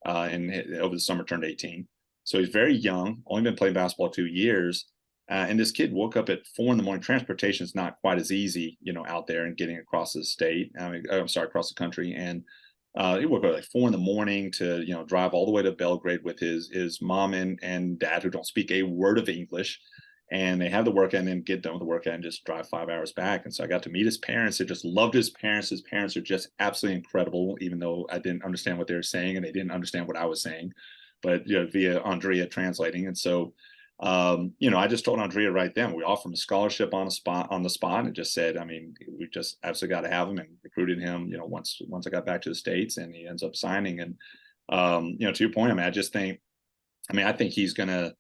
E: And over the summer turned 18. So he's very young, only been playing basketball 2 years. And this kid woke up at 4 a.m. Transportation is not quite as easy, out there and getting across the state. Across the country. And he woke up at like 4 a.m. to, drive all the way to Belgrade with his mom and dad, who don't speak a word of English. and they have the workout and then get done with the workout and just drive 5 hours back. And so I got to meet his parents. I just loved his parents. His parents are just absolutely incredible, even though I didn't understand what they were saying and they didn't understand what I was saying, but via Andrea translating. And so, I just told Andrea right then, we offered him a scholarship on the spot, and just said, I mean, we just absolutely got to have him, and recruited him, once I got back to the States, and he ends up signing. And, to your point, I think he's going to,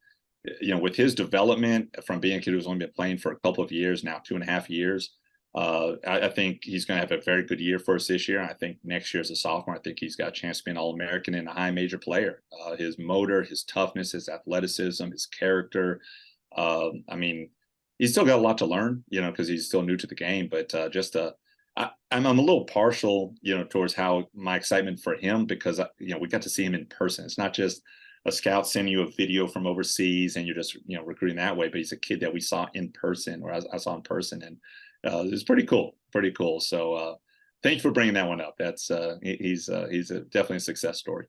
E: with his development from being a kid who's only been playing for a couple of years now, 2.5 years, I think he's going to have a very good year for us this year. I think next year as a sophomore, I think he's got a chance to be an All-American and a high major player. His motor, his toughness, his athleticism, his character. He's still got a lot to learn, because he's still new to the game. But I'm a little partial, towards how my excitement for him, because we got to see him in person. It's not just a scout sending you a video from overseas and you're just recruiting that way, but he's a kid that we saw in person, or I saw in person, and it's pretty cool. So thank you for bringing that one up. That's he's definitely a success story.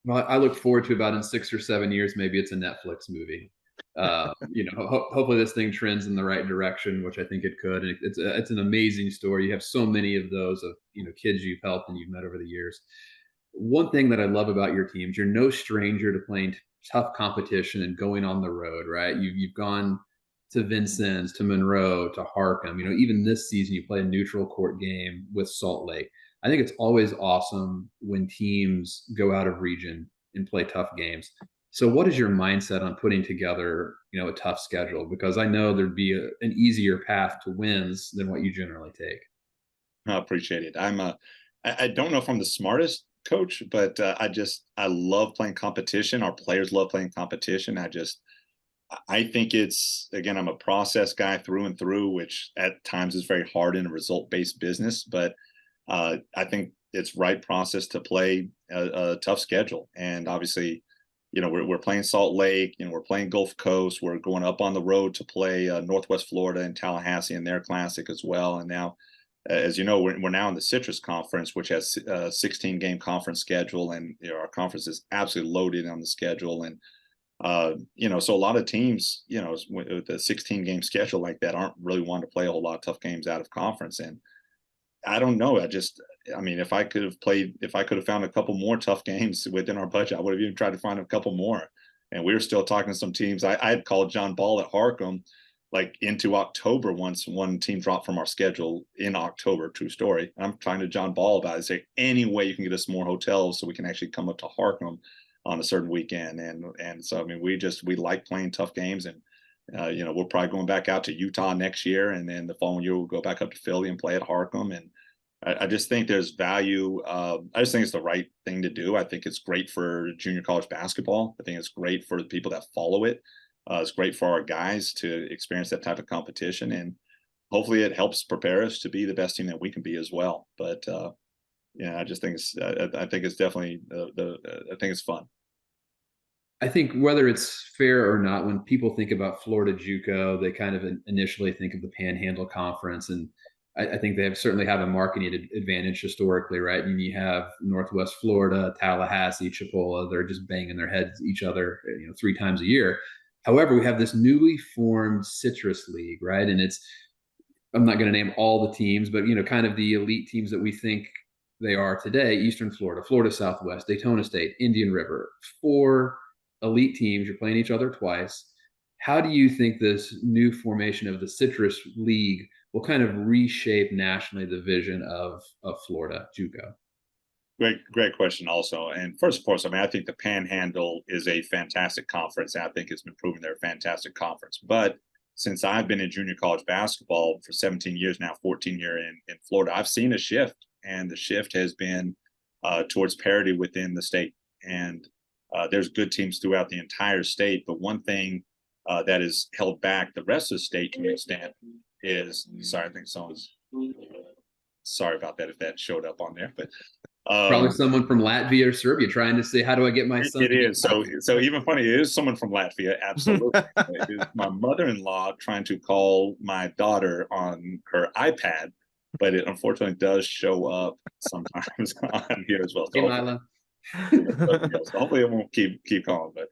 A: Well, I look forward to about in 6 or 7 years, maybe it's a Netflix movie. Hopefully this thing trends in the right direction, which I think it could. And it's an amazing story. You have so many of those of kids you've helped and you've met over the years. One thing that I love about your teams, you're no stranger to playing tough competition and going on the road, right? You've gone to Vincennes, to Monroe, to Harcum. Even this season, you play a neutral court game with Salt Lake. I think it's always awesome when teams go out of region and play tough games. So what is your mindset on putting together, a tough schedule? Because I know there'd be an easier path to wins than what you generally take.
E: I appreciate it. I don't know if I'm the smartest coach, but I love playing competition. Our players love playing competition. I think again, I'm a process guy through and through, which at times is very hard in a result-based business, but I think it's right process to play a tough schedule. And obviously, we're playing Salt Lake, we're playing Gulf Coast, we're going up on the road to play Northwest Florida and Tallahassee in their classic as well. And now, as you know, we're now in the Citrus Conference, which has a 16-game conference schedule, and our conference is absolutely loaded on the schedule. And so a lot of teams, with a 16-game schedule like that, aren't really wanting to play a whole lot of tough games out of conference. And I don't know. If I could have found a couple more tough games within our budget, I would have even tried to find a couple more. And we were still talking to some teams. I had called John Ball at Harcum like into October once one team dropped from our schedule in October, true story. I'm trying to John Ball about it, and say, any way you can get us more hotels so we can actually come up to Harcum on a certain weekend. And so, we like playing tough games, and we're probably going back out to Utah next year. And then the following year, we'll go back up to Philly and play at Harcum. And I just think there's value. I just think it's the right thing to do. I think it's great for junior college basketball. I think it's great for the people that follow it. It's great for our guys to experience that type of competition, and hopefully it helps prepare us to be the best team that we can be as well. But I just think I think it's definitely I think it's fun.
A: I think whether it's fair or not, when people think about Florida JUCO, they kind of initially think of the Panhandle Conference, and I think they certainly have a marketing advantage historically, right? And you have Northwest Florida, Tallahassee, Chipola, they're just banging their heads each other, 3 times a year. However, we have this newly formed Citrus League, right? And I'm not going to name all the teams, but, kind of the elite teams that we think they are today: Eastern Florida, Florida Southwest, Daytona State, Indian River. 4 elite teams. You're playing each other twice. How do you think this new formation of the Citrus League will kind of reshape nationally the vision of Florida JUCO?
E: Great question also. And first and foremost, I think the Panhandle is a fantastic conference. And I think it's been proven they're a fantastic conference. But since I've been in junior college basketball for 17 years now, 14 years in Florida, I've seen a shift. And the shift has been towards parity within the state. And there's good teams throughout the entire state. But one thing that has held back the rest of the state to an extent is, sorry, I think someone's, sorry about that if that showed up on there, but
A: probably someone from Latvia or Serbia trying to say, how do I get my son?
E: It is. So even funny, it is someone from Latvia. Absolutely. It is my mother-in-law trying to call my daughter on her iPad, but it unfortunately does show up sometimes on here as well.
A: Hey, Mila.
E: So hopefully it won't keep calling, but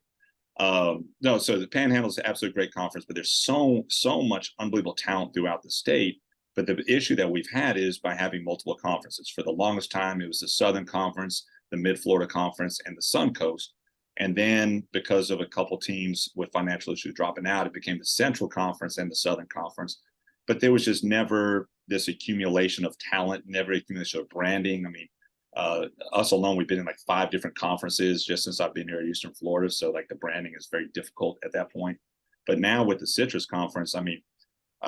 E: No, so the Panhandle is an absolutely great conference, but there's so much unbelievable talent throughout the state. But the issue that we've had is by having multiple conferences. For the longest time, it was the Southern Conference, the Mid-Florida Conference, and the Sun Coast. And then because of a couple teams with financial issues dropping out, it became the Central Conference and the Southern Conference. But there was just never this accumulation of talent, never accumulation of branding. I mean, us alone, we've been in like 5 different conferences just since I've been here at Eastern Florida. So like the branding is very difficult at that point. But now with the Citrus Conference, I mean,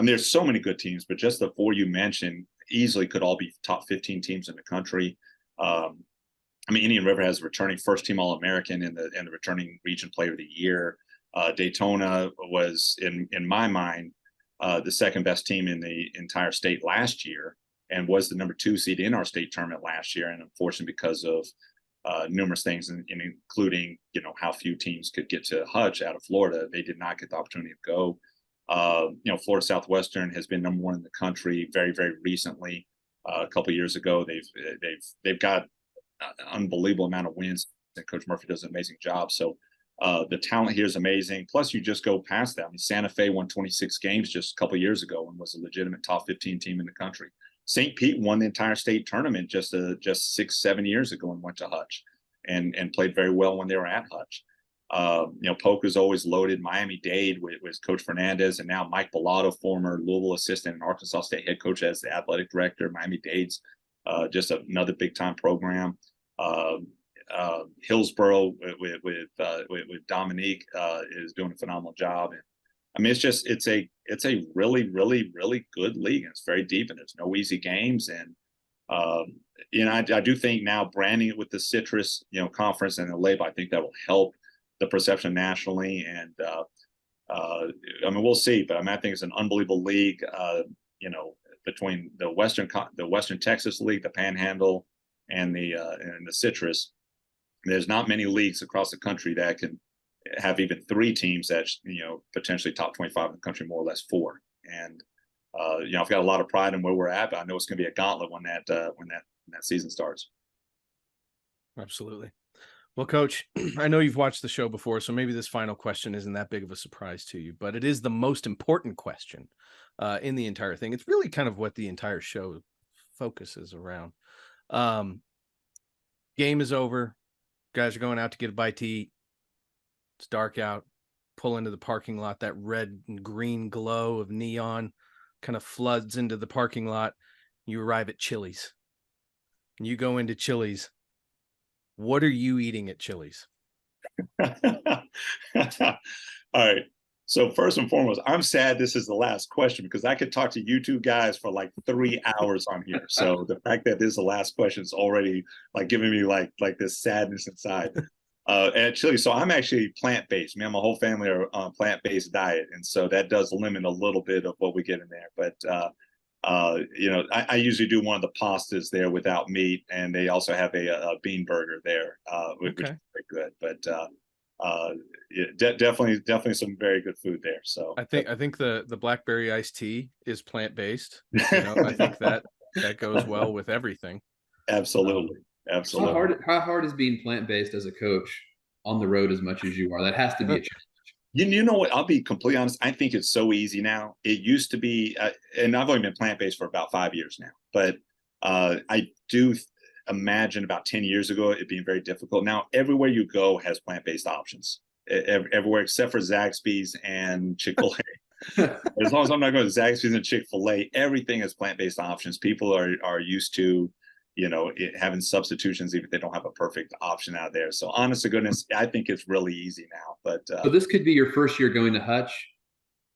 E: there's so many good teams, but just the 4 you mentioned easily could all be top 15 teams in the country. I mean, Indian River has a returning first team All-American and the returning region player of the year. Daytona was, in my mind, the second best team in the entire state last year and was the number 2 seed in our state tournament last year. And unfortunately, because of numerous things, including, how few teams could get to Hutch out of Florida, they did not get the opportunity to go. Florida Southwestern has been number 1 in the country very, very recently. A couple of years ago, they've got an unbelievable amount of wins, and Coach Murphy does an amazing job. So the talent here is amazing. Plus, you just go past that. I mean, Santa Fe won 26 games just a couple of years ago and was a legitimate top 15 team in the country. St. Pete won the entire state tournament just 6-7 years ago and went to Hutch and played very well when they were at Hutch. Polk is always loaded. Miami-Dade with Coach Fernandez, and now Mike Bellato, former Louisville assistant and Arkansas State head coach, as the athletic director. Miami-Dade's just another big-time program. Hillsborough with Dominique is doing a phenomenal job. And I mean, it's a really, really, really good league, and it's very deep, and there's no easy games. And I do think now branding it with the Citrus conference and the label, I think that will help the perception nationally. And I mean, we'll see, but I think it's an unbelievable league. Between the Western Texas League, the Panhandle, and the Citrus, there's not many leagues across the country that can have even 3 teams that potentially top 25 in the country, more or less 4. And I've got a lot of pride in where we're at, but I know it's going to be a gauntlet when that season starts.
B: Absolutely. Well, Coach, I know you've watched the show before, so maybe this final question isn't that big of a surprise to you, but it is the most important question in the entire thing. It's really kind of what the entire show focuses around. Game is over. Guys are going out to get a bite to eat. It's dark out. Pull into the parking lot. That red and green glow of neon kind of floods into the parking lot. You arrive at Chili's. And you go into Chili's. What are you eating at Chili's?
E: All right. So first and foremost, I'm sad this is the last question because I could talk to you 2 guys for like 3 hours on here. So the fact that this is the last question is already like giving me like this sadness inside. At Chili's, so I'm actually plant-based. Me and my whole family are on a plant-based diet, and so that does limit a little bit of what we get in there. But I usually do one of the pastas there without meat, and they also have a bean burger there, which is very good. But definitely some very good food there. So
B: I think the blackberry iced tea is plant-based. I think that goes well with everything.
E: Absolutely. Absolutely.
A: How hard is being plant-based as a coach on the road as much as you are? That has to be a challenge.
E: You know what? I'll be completely honest. I think it's so easy now. It used to be, and I've only been plant-based for about 5 years now, but I do imagine about 10 years ago it being very difficult. Now, everywhere you go has plant-based options. Everywhere except for Zaxby's and Chick-fil-A. As long as I'm not going to Zaxby's and Chick-fil-A, everything has plant-based options. People are used to having substitutions, even if they don't have a perfect option out there. So honest to goodness, I think it's really easy now. But
A: so this could be your first year going to Hutch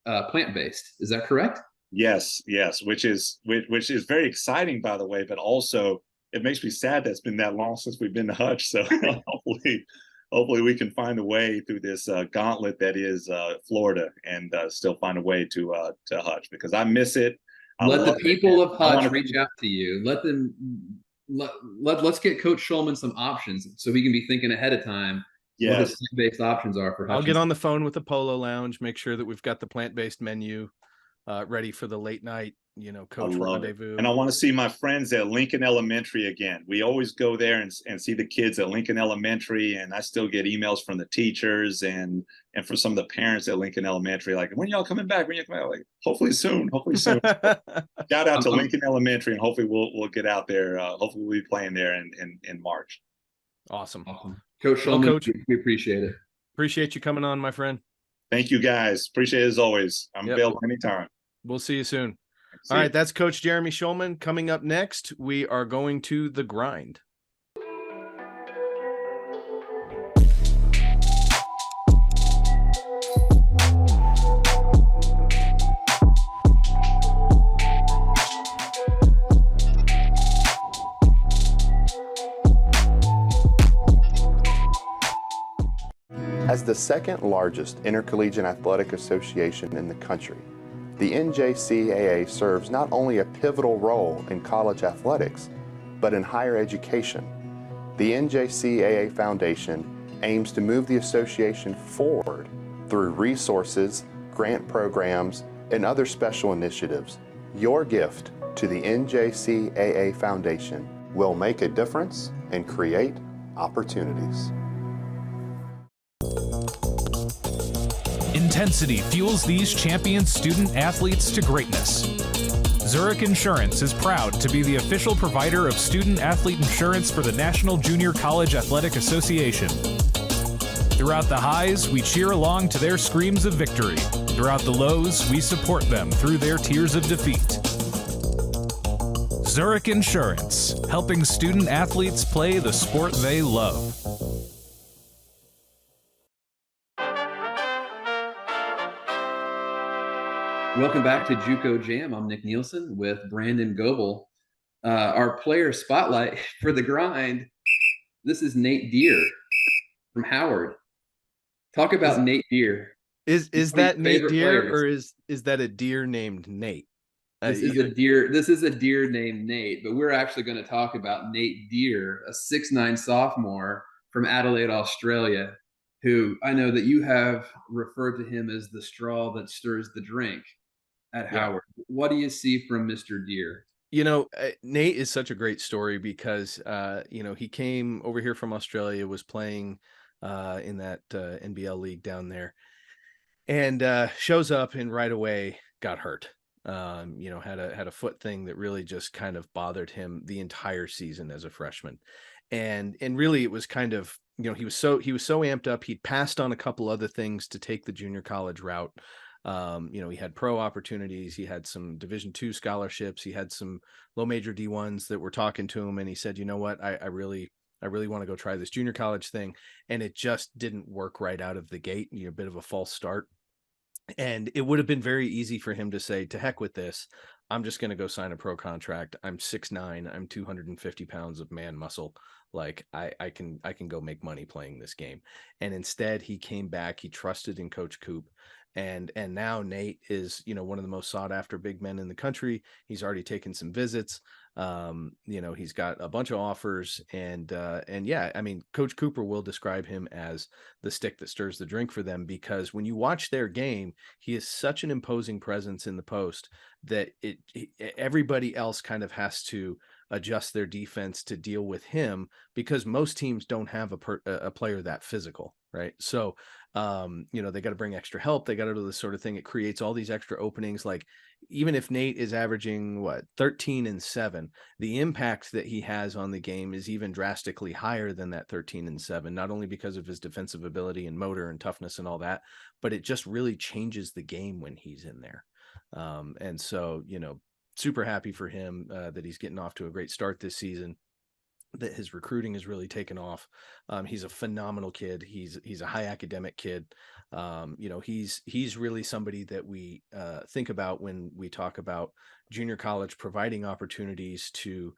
A: plant-based. Is that correct?
E: Yes, which is very exciting, by the way, but also it makes me sad that it's been that long since we've been to Hutch. So hopefully we can find a way through this gauntlet that is Florida and still find a way to Hutch, because I miss it.
A: Let the people of Hutch reach out to you. Let's get Coach Schulman some options so we can be thinking ahead of time what his plant-based options are for Hutch.
B: I'll get on the phone with the Polo Lounge, make sure that we've got the plant-based menu ready for the late night
E: I
B: coach
E: love it.
B: rendezvous.
E: And I want to see my friends at Lincoln Elementary again. We always go there and see the kids at Lincoln Elementary, and I still get emails from the teachers and from some of the parents at Lincoln Elementary, like, when y'all coming back? When y'all coming back? Like, hopefully soon. Hopefully soon. Shout out to Lincoln Elementary, and hopefully we'll get out there. Hopefully we'll be playing there in March.
B: Awesome.
A: Coach Schulman,
B: Coach,
A: we appreciate it.
B: Appreciate you coming on, my friend.
E: Thank you, guys. Appreciate it as always. I'm available anytime.
B: We'll see you soon. All right, that's Coach Jeremy Schulman. Coming up next, we are going to the grind.
C: As the second largest intercollegiate athletic association in the country, the NJCAA serves not only a pivotal role in college athletics, but in higher education. The NJCAA Foundation aims to move the association forward through resources, grant programs, and other special initiatives. Your gift to the NJCAA Foundation will make a difference and create opportunities.
D: Intensity fuels these champion student athletes to greatness. Zurich Insurance is proud to be the official provider of student athlete insurance for the National Junior College Athletic Association. Throughout the highs, we cheer along to their screams of victory. Throughout the lows, we support them through their tears of defeat. Zurich Insurance, helping student athletes play the sport they love.
A: Welcome back to JUCO Jam. I'm Nick Nielsen with Brandon Goebel. Our player spotlight for the grind. This is Nate Deer from Howard. Talk about Nate Deer.
B: Is that Nate Deer,
A: players.
B: or is that a deer named Nate?
A: This is a deer. This is a deer named Nate, but we're actually going to talk about Nate Deer, a 6'9" sophomore from Adelaide, Australia, who I know that you have referred to him as the straw that stirs the drink at Howard. What do you see from Mr. Deer?
B: Nate is such a great story because, he came over here from Australia, was playing in that NBL league down there, and shows up and right away got hurt. Had a foot thing that really just kind of bothered him the entire season as a freshman. And really it was kind of, he was so amped up. He'd passed on a couple other things to take the junior college route. He had pro opportunities. He had some Division II scholarships. He had some low major D1s that were talking to him. And he said, you know what, I really want to go try this junior college thing. And it just didn't work right out of the gate. A bit of a false start. And it would have been very easy for him to say, to heck with this. I'm just going to go sign a pro contract. I'm 6'9". I'm 250 pounds of man muscle. Like I can go make money playing this game. And instead he came back. He trusted in Coach Coop. And now Nate is, one of the most sought after big men in the country. He's already taken some visits. He's got a bunch of offers, and Coach Cooper will describe him as the stick that stirs the drink for them, because when you watch their game, he is such an imposing presence in the post that everybody else kind of has to adjust their defense to deal with him, because most teams don't have a player that physical. Right. So, they got to bring extra help. They got to do this sort of thing. It creates all these extra openings. Like, even if Nate is averaging 13 and 7, the impact that he has on the game is even drastically higher than that 13 and 7, not only because of his defensive ability and motor and toughness and all that, but it just really changes the game when he's in there. And so, super happy for him that he's getting off to a great start this season, that his recruiting has really taken off. He's a phenomenal kid. He's a high academic kid. He's really somebody that we think about when we talk about junior college providing opportunities to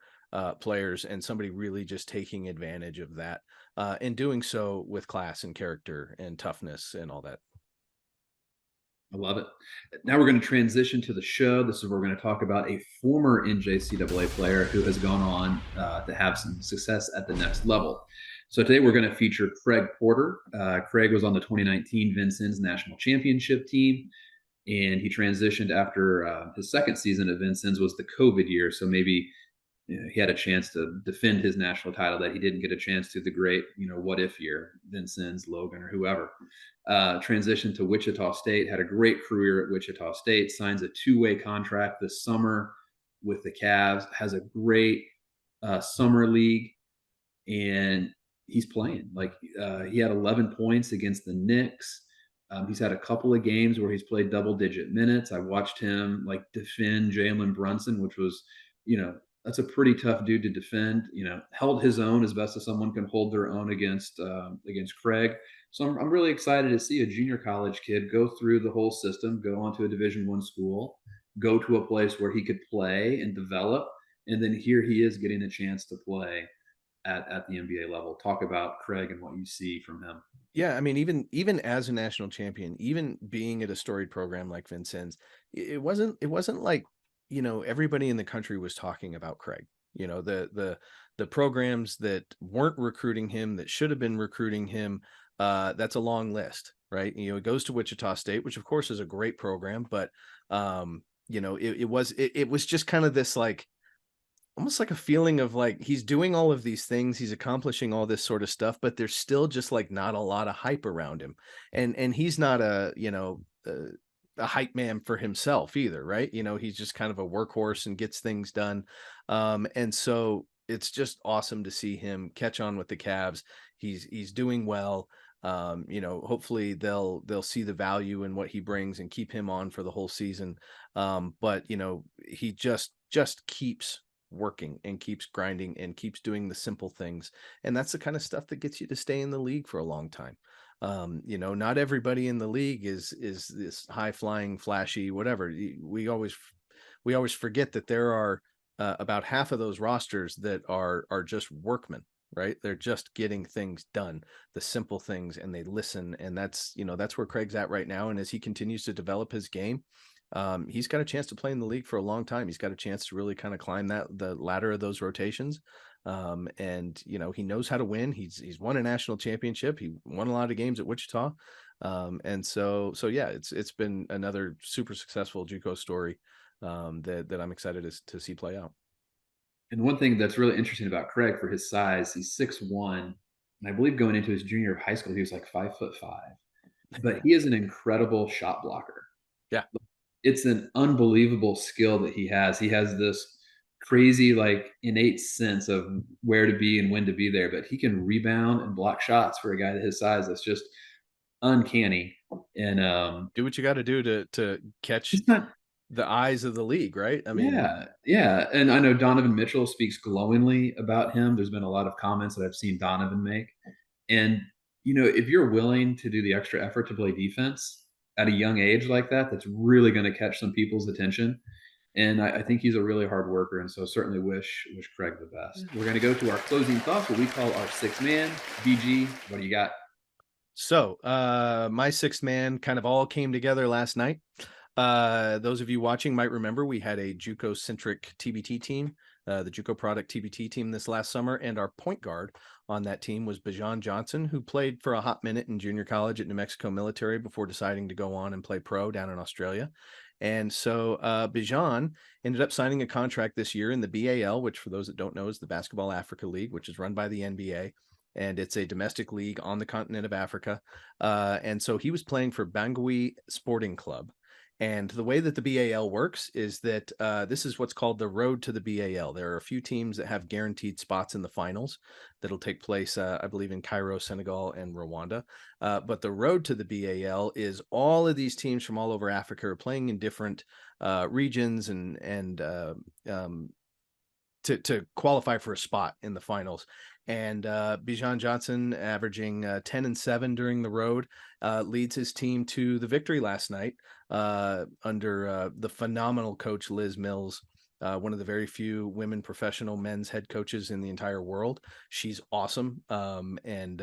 B: players, and somebody really just taking advantage of that and doing so with class and character and toughness and all that.
A: I love it. Now we're going to transition to the show. This is where we're going to talk about a former NJCAA player who has gone on to have some success at the next level. So today we're going to feature Craig Porter. Craig was on the 2019 Vincennes National Championship team. and he transitioned after his second season at Vincennes was the COVID year. So maybe he had a chance to defend his national title that he didn't get a chance to the great, what if year, Vincennes, Logan, or whoever. Transitioned to Wichita State, had a great career at Wichita State, signs a two-way contract this summer with the Cavs, has a great summer league, and he's playing. Like he had 11 points against the Knicks. He's had a couple of games where he's played double-digit minutes. I watched him like defend Jalen Brunson, which was, that's a pretty tough dude to defend. Held his own as best as someone can hold their own against Craig. So I'm really excited to see a junior college kid go through the whole system, go onto a Division I school, go to a place where he could play and develop, and then here he is getting a chance to play at the NBA level. Talk about Craig and what you see from him.
B: Yeah, I mean, even as a national champion, even being at a storied program like Vincennes, it wasn't like, everybody in the country was talking about Craig. The programs that weren't recruiting him, that should have been recruiting him, that's a long list, right? It goes to Wichita State, which of course is a great program, but it was just kind of this like, almost like a feeling of like he's doing all of these things, he's accomplishing all this sort of stuff, but there's still just like not a lot of hype around him. And he's not a hype man for himself either, right? He's just kind of a workhorse and gets things done. And so it's just awesome to see him catch on with the Cavs. He's doing well. Hopefully they'll see the value in what he brings and keep him on for the whole season. But he just keeps working and keeps grinding and keeps doing the simple things, and that's the kind of stuff that gets you to stay in the league for a long time. Not everybody in the league is this high flying, flashy, whatever. We always forget that there are about half of those rosters that are just workmen, right? They're just getting things done, the simple things, and they listen. And that's where Craig's at right now. And as he continues to develop his game, he's got a chance to play in the league for a long time. He's got a chance to really kind of climb the ladder of those rotations. And he knows how to win. He's won a national championship. He won a lot of games at Wichita. And so yeah, it's been another super successful JUCO story that I'm excited to see play out.
A: And one thing that's really interesting about Craig, for his size, he's 6'1", and I believe going into his junior high school, he was like 5'5". But he is an incredible shot blocker.
B: Yeah.
A: It's an unbelievable skill that he has. He has this crazy, like, innate sense of where to be and when to be there, but he can rebound and block shots for a guy his size. That's just uncanny. And
B: do what you got to do to catch the eyes of the league, right? I mean,
A: yeah. And I know Donovan Mitchell speaks glowingly about him. There's been a lot of comments that I've seen Donovan make. And, if you're willing to do the extra effort to play defense at a young age like that, that's really going to catch some people's attention. And I think he's a really hard worker. And so certainly wish Craig the best. We're going to go to our closing thoughts, what we call our sixth man. BG, what do you got?
B: So my sixth man kind of all came together last night. Those of you watching might remember we had a JUCO-centric TBT team, the JUCO product TBT team this last summer, and our point guard on that team was Bijan Johnson, who played for a hot minute in junior college at New Mexico Military before deciding to go on and play pro down in Australia. And so Bijan ended up signing a contract this year in the BAL, which for those that don't know is the Basketball Africa League, which is run by the NBA. And it's a domestic league on the continent of Africa. And so he was playing for Bangui Sporting Club. And the way that the BAL works is that this is what's called the road to the BAL. There are a few teams that have guaranteed spots in the finals that'll take place, I believe, in Cairo, Senegal, and Rwanda. But the road to the BAL is all of these teams from all over Africa are playing in different regions and to qualify for a spot in the finals. And Bijan Johnson, averaging 10-7 during the road, leads his team to the victory last night under the phenomenal coach Liz Mills, one of the very few women professional men's head coaches in the entire world. She's awesome. And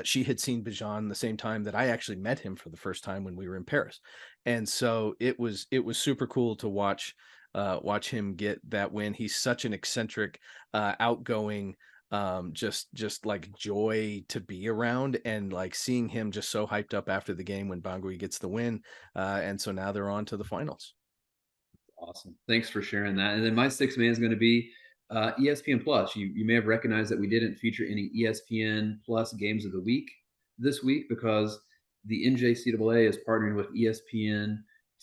B: she had seen Bijan the same time that I actually met him for the first time when we were in Paris. And so it was super cool to watch him get that win. He's such an eccentric, outgoing, just like joy to be around, and like seeing him just so hyped up after the game when Bangui gets the win. And so now they're on to the finals.
A: Awesome. Thanks for sharing that. And then my sixth man is going to be ESPN Plus. You may have recognized that we didn't feature any ESPN Plus games of the week this week because the NJCAA is partnering with ESPN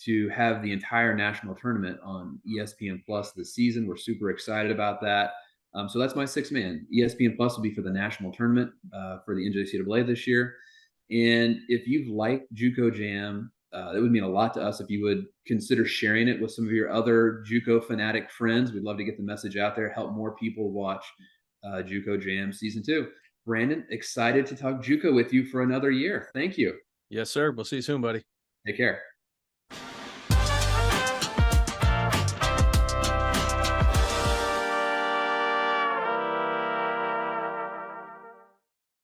A: to have the entire national tournament on ESPN Plus this season. We're super excited about that. So that's my sixth man. ESPN Plus will be for the national tournament for the NJCAA this year. And if you've liked JUCO Jam, it would mean a lot to us if you would consider sharing it with some of your other JUCO fanatic friends. We'd love to get the message out there, help more people watch JUCO Jam Season 2. Brandon, excited to talk JUCO with you for another year. Thank you.
B: Yes, sir. We'll see you soon, buddy.
A: Take care.